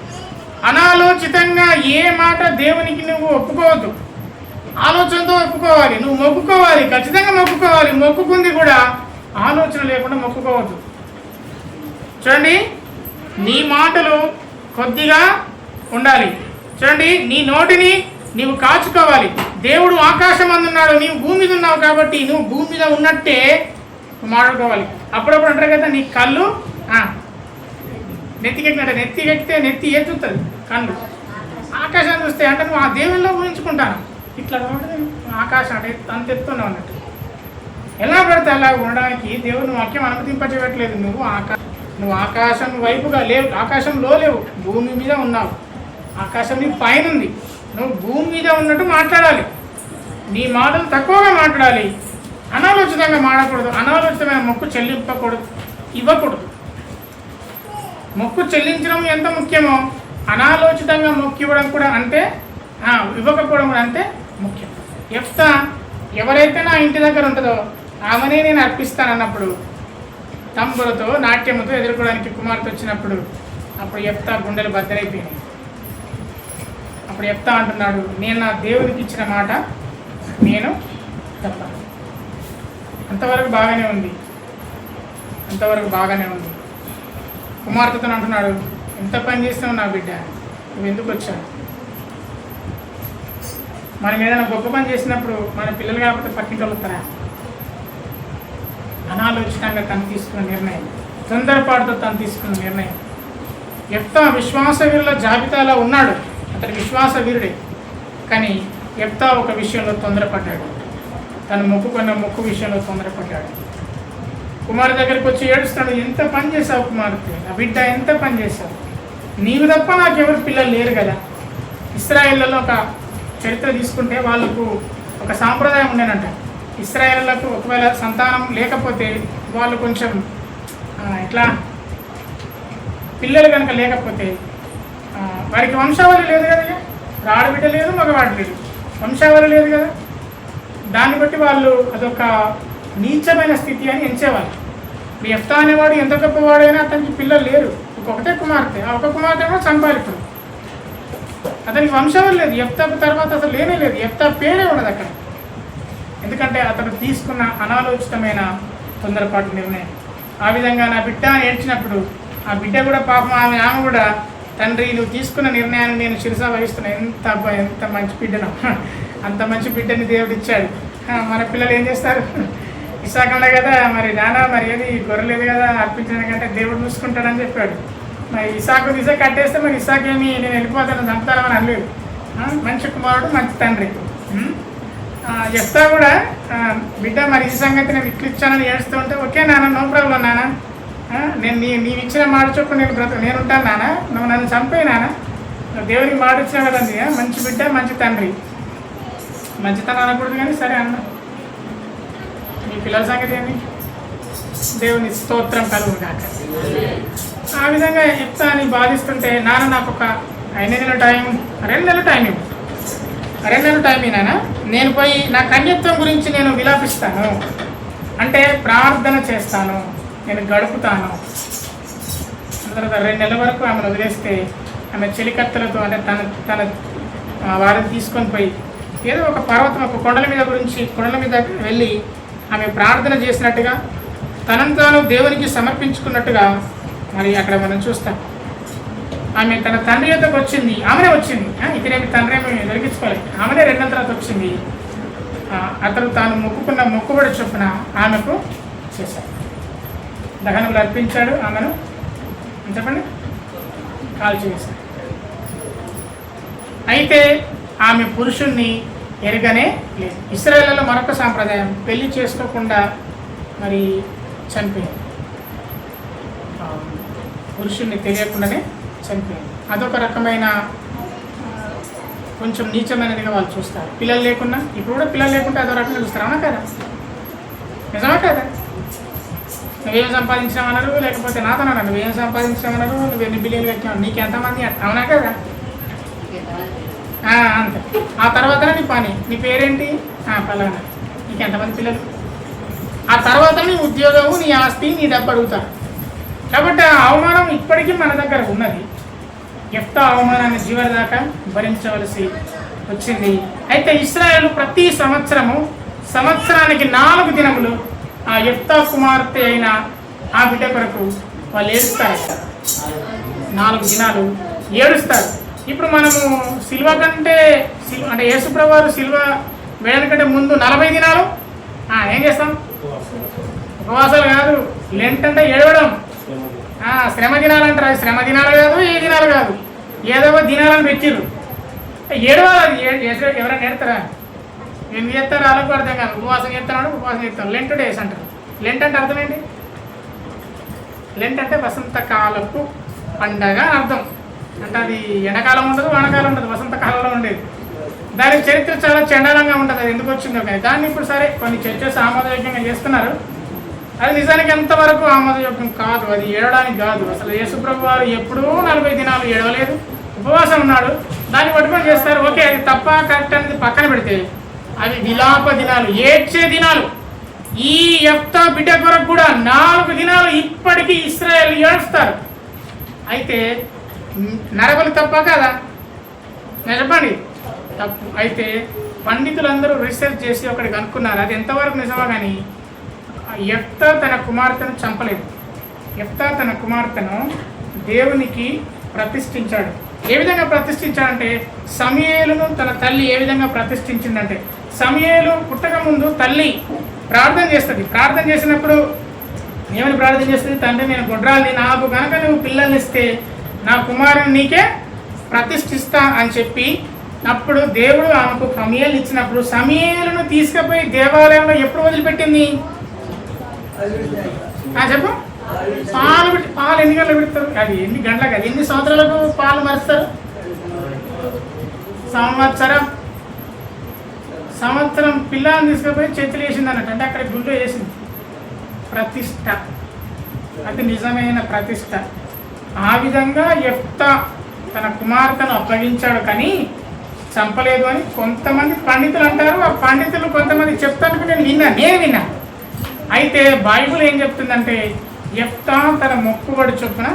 అనాలోచితంగా ఏ మాట దేవునికి నువ్వు ఒప్పుకోవద్దు. ఆలోచనతో ఒప్పుకోవాలి. నువ్వు మొక్కుకోవాలి, ఖచ్చితంగా మొక్కుకోవాలి. మొక్కుకుంది కూడా ఆలోచన లేకుండా మొక్కుకోవద్దు. చూడండి, నీ మాటలు కొద్దిగా ఉండాలి. చూడండి, నీ నోటిని నీవు కాచుకోవాలి. దేవుడు ఆకాశం అందున్నాడు, నీవు భూమి మీద ఉన్నావు కాబట్టి నువ్వు భూమి మీద ఉన్నట్టే మాట్లాడుకోవాలి. అప్పుడప్పుడు అంటారు కదా, నీ కళ్ళు నెత్తికెక్కినట్టే. నెత్తికెక్కితే నెత్తి ఏ చూస్తుంది? కళ్ళు ఆకాశాన్ని చూస్తే అంటే నువ్వు ఆ దేవుల్లో ఊహించుకుంటాను. ఇట్లా ఆకాశం అంటే అంత ఎత్తున్నా ఉన్నట్టు. ఎలా పడితే అలా ఉండడానికి దేవుని వాక్యం అనుమతింపచేయట్లేదు. నువ్వు ఆకాశం వైపుగా లేవు, ఆకాశంలో లేవు, భూమి మీద ఉన్నావు. ఆకాశం నీ పైన ఉంది, నువ్వు భూమి మీద ఉన్నట్టు మాట్లాడాలి. నీ మాటలు తక్కువగా మాట్లాడాలి, అనాలోచితంగా మాడకూడదు. అనాలోచితమైన మొక్కు ఇవ్వకూడదు. మొక్కు చెల్లించడం ఎంత ముఖ్యమో అనాలోచితంగా మొక్కు ఇవ్వడం కూడా అంతే, ఇవ్వకపోవడం కూడా అంతే ముఖ్యం. యెఫ్తా ఎవరైతే నా ఇంటి దగ్గర ఉంటుందో ఆమెనే నేను అర్పిస్తానన్నప్పుడు తంబులతో నాట్యముతో ఎదుర్కోవడానికి కుమార్తె వచ్చినప్పుడు అప్పుడు యెఫ్తా గుండెలు బద్దలైపోయినాయి. అప్పుడు యెఫ్తా అంటున్నాడు, నేను నా దేవునికి ఇచ్చిన మాట నేను తప్పాను. అంతవరకు బాగానే ఉంది. కుమార్తెతో అంటున్నాడు, ఎంత పని చేస్తావు నా బిడ్డ, నువ్వు ఎందుకు వచ్చావు? మనం ఏదైనా గొప్ప పని చేసినప్పుడు మన పిల్లలు కాకపోతే పట్టించుకుంటారా? అనాలోచితంగా తను తీసుకున్న నిర్ణయం, తొందరపాటుతో తను తీసుకున్న నిర్ణయం. యెఫ్తా విశ్వాస వీరుల జాబితాలో ఉన్నాడు, అతడు విశ్వాస వీరుడే. కానీ యెఫ్తా ఒక విషయంలో తొందరపడ్డాడు, తను మొక్కుకున్న మొక్కు విషయంలో తొందరపడ్డాడు. కుమారు దగ్గరికి వచ్చి ఏడుస్తాడు, ఎంత పని చేసావు కుమార్తె, నా బిడ్డ ఎంత పని చేశావు, నీవు తప్ప నాకెవరు పిల్లలు లేరు కదా. ఇశ్రాయేళ్లలో ఒక చరిత్ర తీసుకుంటే వాళ్ళకు ఒక సాంప్రదాయం ఉండేనంట. ఇశ్రాయేళ్లకు ఒకవేళ సంతానం లేకపోతే వాళ్ళు కొంచెం ఇట్లా పిల్లలు కనుక లేకపోతే వారికి వంశావళి లేదు కదా, ఆడబిడ్డ లేదు మగవాడు లేదు, వంశావళి లేదు కదా. దాన్ని బట్టి వాళ్ళు అదొక నీచమైన స్థితి అని ఎంచేవాళ్ళు. యెఫ్తా అనేవాడు ఎంత గొప్పవాడైనా అతనికి పిల్లలు లేరు, ఒకటే కుమార్తె, ఆ ఒక కుమార్తె కూడా చంపాలిప్పుడు. అతనికి వంశావళి లేదు, యెఫ్తాకు తర్వాత అసలు లేనే లేదు, యెఫ్తా పేరే ఉండదు అక్కడ. ఎందుకంటే అతను తీసుకున్న అనాలోచితమైన తొందరపాటు నిర్ణయం. ఆ విధంగా నా బిడ్డ ఏడ్చినప్పుడు ఆ బిడ్డ కూడా పాపం ఆమె కూడా, తండ్రి నువ్వు తీసుకున్న నిర్ణయాన్ని నేను శిరసా వహిస్తున్నా, ఎంత మంచి బిడ్డను, అంత మంచి బిడ్డని దేవుడు ఇచ్చాడు. మన పిల్లలు ఏం చేస్తారు, ఇసాకండే కదా మరి నాన్న మరి ఏది గొర్రెలేదు కదా అర్పించడం కంటే దేవుడు చూసుకుంటాడని చెప్పాడు. మరి ఇసాకు తీసే కట్టేస్తే మరి ఇసాకేమి నేను వెళ్ళిపోతాను చంపుతానని అనలేదు. మంచి కుమారుడు మంచి తండ్రి. యెఫ్తా కూడా బిడ్డ మరి ఈ సంగతి నేను ఇట్లు ఇచ్చానని ఏడుస్తూ ఉంటే, ఓకే నాన్న నో ప్రాబ్లం నాన్న, నేను నీవు ఇచ్చిన మాట చొప్పున నేను ఉంటాను నాన్న, నువ్వు నన్ను చంపేయి నాన్న, నువ్వు దేవునికి మాట ఇచ్చినా కదండి, మంచి బిడ్డ మంచి తండ్రి. మంచితనం అనకూడదు కానీ సరే అన్న, మీ పిల్లల సంగతి ఏంటి, దేవుని స్తోత్రం కలుగు కాక. ఆ విధంగా యెఫ్తా అని బాధిస్తుంటే, నాన్న నాకు ఒక 5 నెలల టైం, 2 నెలల టైం ఇవ్వు, 2 నెలల టైం నాన్న, నేను పోయి నా కన్యత్వం గురించి నేను విలాపిస్తాను, అంటే ప్రార్థన చేస్తాను, నేను గడుపుతాను. తర్వాత 2 నెలల వరకు ఆమెను వదిలేస్తే ఆమె చెలికత్తలతో అంటే తన వారిని తీసుకొని పోయి ఏదో ఒక పర్వతం, ఒక కొండల మీద వెళ్ళి ఆమె ప్రార్థన చేసినట్టుగా తనను తాను దేవునికి సమర్పించుకున్నట్టుగా మరి అక్కడ మనం చూస్తాం. ఆమె తన తండ్రి యొద్దకు వచ్చింది, ఆమెనే వచ్చింది, ఇతరేమి తండ్రి ఏమి దొరికించుకోలేదు, ఆమెనే 2 నెలల తర్వాత వచ్చింది. అతను తాను మొక్కుకున్న మొక్కుబడి చొప్పున ఆమెకు చేశాడు, దహనములు అర్పించాడు, ఆమెను చెప్పండి కాల్చివేశాడు. అయితే ఆమె పురుషుణ్ణి ఎరగనే లేదు. ఇశ్రాయేలులో మరొక సాంప్రదాయం, పెళ్లి చేసుకోకుండా మరి చనిపోయింది, పురుషుణ్ణి తెలియకుండానే చనిపోయింది. అదొక రకమైన కొంచెం నీచమైనదిగా వాళ్ళు చూస్తారు. పిల్లలు లేకున్నా, ఇప్పుడు కూడా పిల్లలు లేకుంటే అదో రకంగా చూస్తారు, అవునా కదా, నిజమా కదా. నువ్వేం సంపాదించామన్నారు, లేకపోతే నాతో అన్నారు నువ్వేం సంపాదించామన్నారు, నువ్వు ఎన్ని బిల్లులు కట్టినావు, నీకు ఎంతమంది, అవునా కదా, అంతే. ఆ తర్వాత నీ పని, నీ పేరేంటి, పలానా, నీకు ఎంతమంది పిల్లలు, ఆ తర్వాత నీ ఉద్యోగము, నీ ఆస్తి, నీ డబ్బు అడుగుతారు. కాబట్టి ఆ అవమానం ఇప్పటికీ మన దగ్గర ఉన్నది. యెఫ్తా అవమానాన్ని జీవన దాకా భరించవలసి వచ్చింది. అయితే ఇశ్రాయేలు ప్రతి సంవత్సరానికి 4 దినములు ఆ యెఫ్తా కుమార్తె అయిన ఆ బిడ్డ కొరకు వాళ్ళు ఏడుస్తారు. 4 దినాలు ఏడుస్తారు. ఇప్పుడు మనము సిల్వ కంటే అంటే యేసుప్రభు వారు సిల్వ వేయడం కంటే ముందు 40 దినాలు ఏం చేస్తాం, ఉపవాసాలు కాదు, లెంట్ అంటే ఏడవడం, శ్రమ దినాలు అంటారు. అది శ్రమ దినాలు కాదు, ఏ దినాలు కాదు, ఏదో దినాలను పెట్టిర్రు, ఏడవాలి. ఎవరైనా ఏడతారా, ఏం చేస్తారు వాళ్ళకు అర్థం కాదు. ఉపవాసం చేస్తాం, లెంట్ డేస్ అంటారు. లెంట్ అంటే అర్థం ఏంటి, లెంట్ అంటే వసంతకాలపు పండగ అర్థం. అంటే అది ఎండాకాలం ఉండదు, వానకాలం ఉండదు, వసంతకాలంలో ఉండేది. దానికి చరిత్ర చాలా చండాలంగా ఉంటుంది, అది ఎందుకు వచ్చిందో కానీ. దాన్ని ఇప్పుడు సరే కొన్ని చర్చస్ ఆమోదయోగ్యంగా చేస్తున్నారు. అది నిజానికి ఎంతవరకు ఆమోదయోగ్యం కాదు, అది ఏడవడానికి కాదు. అసలు యేసుప్రభు వారు ఎప్పుడూ 40 దినాలు ఏడవలేదు, ఉపవాసం ఉన్నాడు. దాన్ని పట్టుకొని చేస్తారు. ఓకే, అది తప్ప కరెక్ట్ అనేది పక్కన పెడితే అవి విలాప దినాలు, ఏడ్చే దినాలు. ఈ యెఫ్తా బిడ్డ కొరకు కూడా 4 దినాలు ఇప్పటికీ ఇశ్రాయేలు ఏడుస్తారు. అయితే నరబలి తప్ప కదా, చెప్పండి తప్పు. అయితే పండితులందరూ రీసెర్చ్ చేసి ఒకటి కనుక్కున్నారు, అది ఎంతవరకు నిజమా కానీ యెఫ్తా తన కుమార్తెను చంపలేదు. యెఫ్తా తన కుమార్తెను దేవునికి ప్రతిష్ఠించాడు. ఏ విధంగా ప్రతిష్ఠించాడంటే, సమూయేలును తన తల్లి ఏ విధంగా ప్రతిష్ఠించిందంటే, సమూయేలు పుట్టక ముందు తల్లి ప్రార్థన చేస్తుంది. ప్రార్థన చేసినప్పుడు ఏమని ప్రార్థన చేస్తుంది, తండ్రి నేను గొడ్రాల్ని, నాకు కనుక నువ్వు పిల్లల్ని ఇస్తే నా కుమారుని నీకే ప్రతిష్ఠిస్తా అని చెప్పి అప్పుడు దేవుడు ఆమెకు సమూయేలు ఇచ్చినప్పుడు సమూయేలును తీసుకుపోయి దేవాలయంలో ఎప్పుడు వదిలిపెట్టింది? చెప్పు. పాలు ఎన్ని గంటలు పెడతారు? అది ఎన్ని గంటలకు, అది ఎన్ని సంవత్సరాలకు పాలు మరుస్తారు? సంవత్సరం పిల్లని తీసుకుపోయి చేతులు వేసింది అన్నట్టు. అంటే అక్కడ గుండె వేసింది. ప్రతిష్ట, అది నిజమైన ప్రతిష్ట. ఆ విధంగా యెఫ్తా తన కుమార్తెను అప్పగించాడు, కానీ చంపలేదు అని కొంతమంది పండితులు అంటారు. ఆ పండితులు కొంతమంది చెప్తానికి నేను విన్నా. అయితే బైబిల్ ఏం చెప్తుందంటే యెఫ్తా తన మొక్కుబడి చొప్పున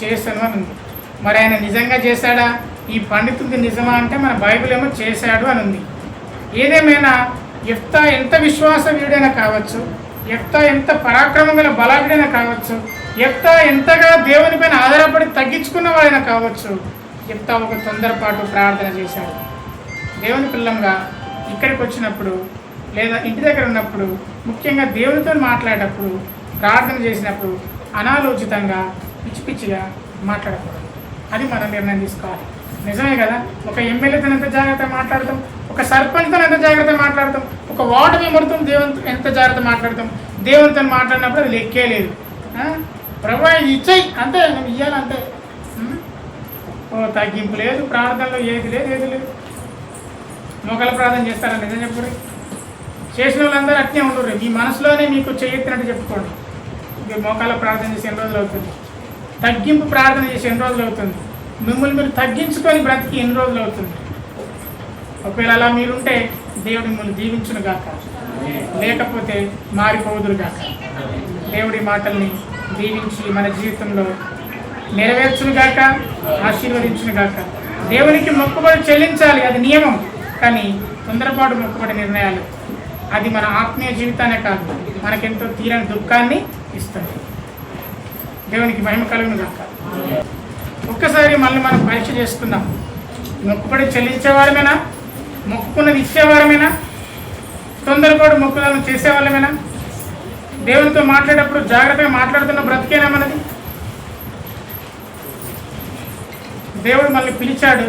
చేశాను అని ఉంది. మరి ఆయన నిజంగా చేశాడా? ఈ పండితుడికి నిజమా అంటే మన బైబిల్ ఏమో చేశాడు అని ఉంది. ఏదేమైనా యెఫ్తా ఎంత విశ్వాస వీడైనా కావచ్చు, యెఫ్తా ఎంత పరాక్రమం గల బలాఢ్యుడైనా కావచ్చు, యెఫ్తా ఎంతగా దేవుని పైన ఆధారపడి తగ్గించుకున్న వాడైనా కావచ్చు, యెఫ్తా ఒక తొందరపాటు ప్రార్థన చేశాడు. దేవుని పిల్లంగా ఇక్కడికి వచ్చినప్పుడు లేదా ఇంటి దగ్గర ఉన్నప్పుడు, ముఖ్యంగా దేవునితో మాట్లాడేటప్పుడు, ప్రార్థన చేసినప్పుడు అనాలోచితంగా పిచ్చి పిచ్చిగా మాట్లాడకూడదు. అది మనం నిర్ణయం తీసుకోవాలి. నిజమే కదా? ఒక ఎమ్మెల్యేతో ఎంత జాగ్రత్తగా మాట్లాడతాం, ఒక సర్పంచ్తో ఎంత జాగ్రత్తగా మాట్లాడతాం, ఒక వార్డు మెంబర్తో దేవునితో ఎంత జాగ్రత్త మాట్లాడతాం. దేవునితో మాట్లాడినప్పుడు అది లెక్కే లేదు. ప్రభు ఇచ్చేయి అంతే, నేను ఇవ్వాలంతే. తగ్గింపు లేదు, ప్రార్థనలో ఏది లేదు. మొగల ప్రార్థన చేస్తారా? నిజం చెప్పుకోండి. చేసిన వాళ్ళందరూ అట్నే ఉండరు. మీ మనసులోనే మీకు చేయెత్తినట్టు చెప్పుకోండి. మీరు మోకాల ప్రార్థన చేసి ఎన్ని రోజులు అవుతుంది? తగ్గింపు ప్రార్థన చేసి ఎన్ని రోజులు అవుతుంది? మిమ్మల్ని మీరు తగ్గించుకొని బ్రతికి ఎన్ని రోజులు అవుతుంది? ఒకవేళ అలా మీరుంటే దేవుడు మిమ్మల్ని దీవించును గాక, లేకపోతే మారిపోదురు గాక. దేవుడి మాటల్ని దీవించి మన జీవితంలో నెరవేర్చును గాక, ఆశీర్వదించును గాక. దేవునికి మొక్కుబడి చెల్లించాలి, అది నియమం. కానీ తొందరపాటు మొక్కుబడి నిర్ణయాలు అది మన ఆత్మీయ జీవితానే కాదు, మనకెంతో తీరని దుఃఖాన్ని ఇస్తుంది. దేవునికి మహిమ కలుగును గాక. ఒక్కసారి మళ్ళీ మనం పరీక్ష చేసుకుందాం. మొక్కుబడి చెల్లించేవారమేనా? మొక్కుకున్నది ఇచ్చేవారమేనా? తొందరపాటు మొక్కులను చేసేవాళ్ళమేనా? దేవునితో మాట్లాడేటప్పుడు జాగ్రత్తగా మాట్లాడుతున్న బ్రతికేనా మనది? దేవుడు మళ్ళీ పిలిచాడు,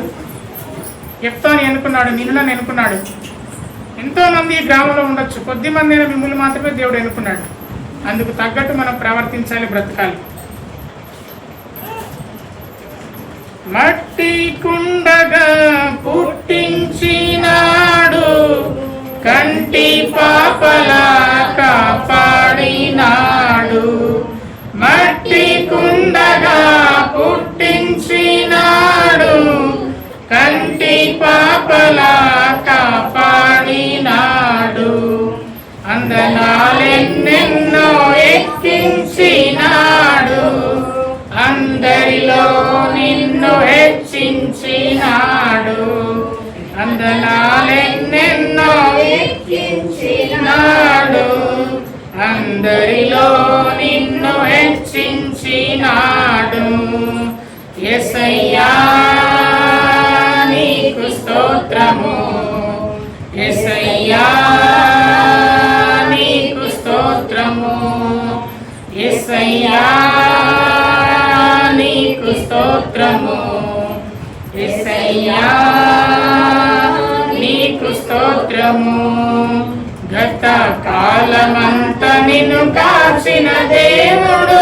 యెఫ్తాని ఎన్నుకున్నాడు, నిన్నులను ఎన్నుకున్నాడు. ఎంతోమంది ఈ గ్రామంలో ఉండొచ్చు, కొద్ది మంది అయినా మిమ్మల్ని మాత్రమే దేవుడు ఎన్నుకున్నాడు. అందుకు తగ్గట్టు మనం ప్రవర్తించాలి, బ్రతకాలి. మట్టి కుండగా పుట్టించినాడు, కంటి పాపలా కాపాడినాడు. మట్టి కుండగా పుట్టించినాడు, కంటి పాపలా కాపాడినాడు. అందనాలెన్నెన్నో ఎక్కించినాడు, అందరిలో నిన్ను హెచ్చించినాడు. అందనాలెన్నెన్నో ఎక్కించినాడు, అందరిలో నిన్ను హెచ్చించినాడు. యేసయ్యా నీకు స్తోత్రము, యేసయ్యా నీకు స్తోత్రము, యేసయ్యా నీకు స్తోత్రము, యేసయ్యా నీకు స్తోత్రము. గత కాలమంతా నిన్ను కాచిన దేవుడు,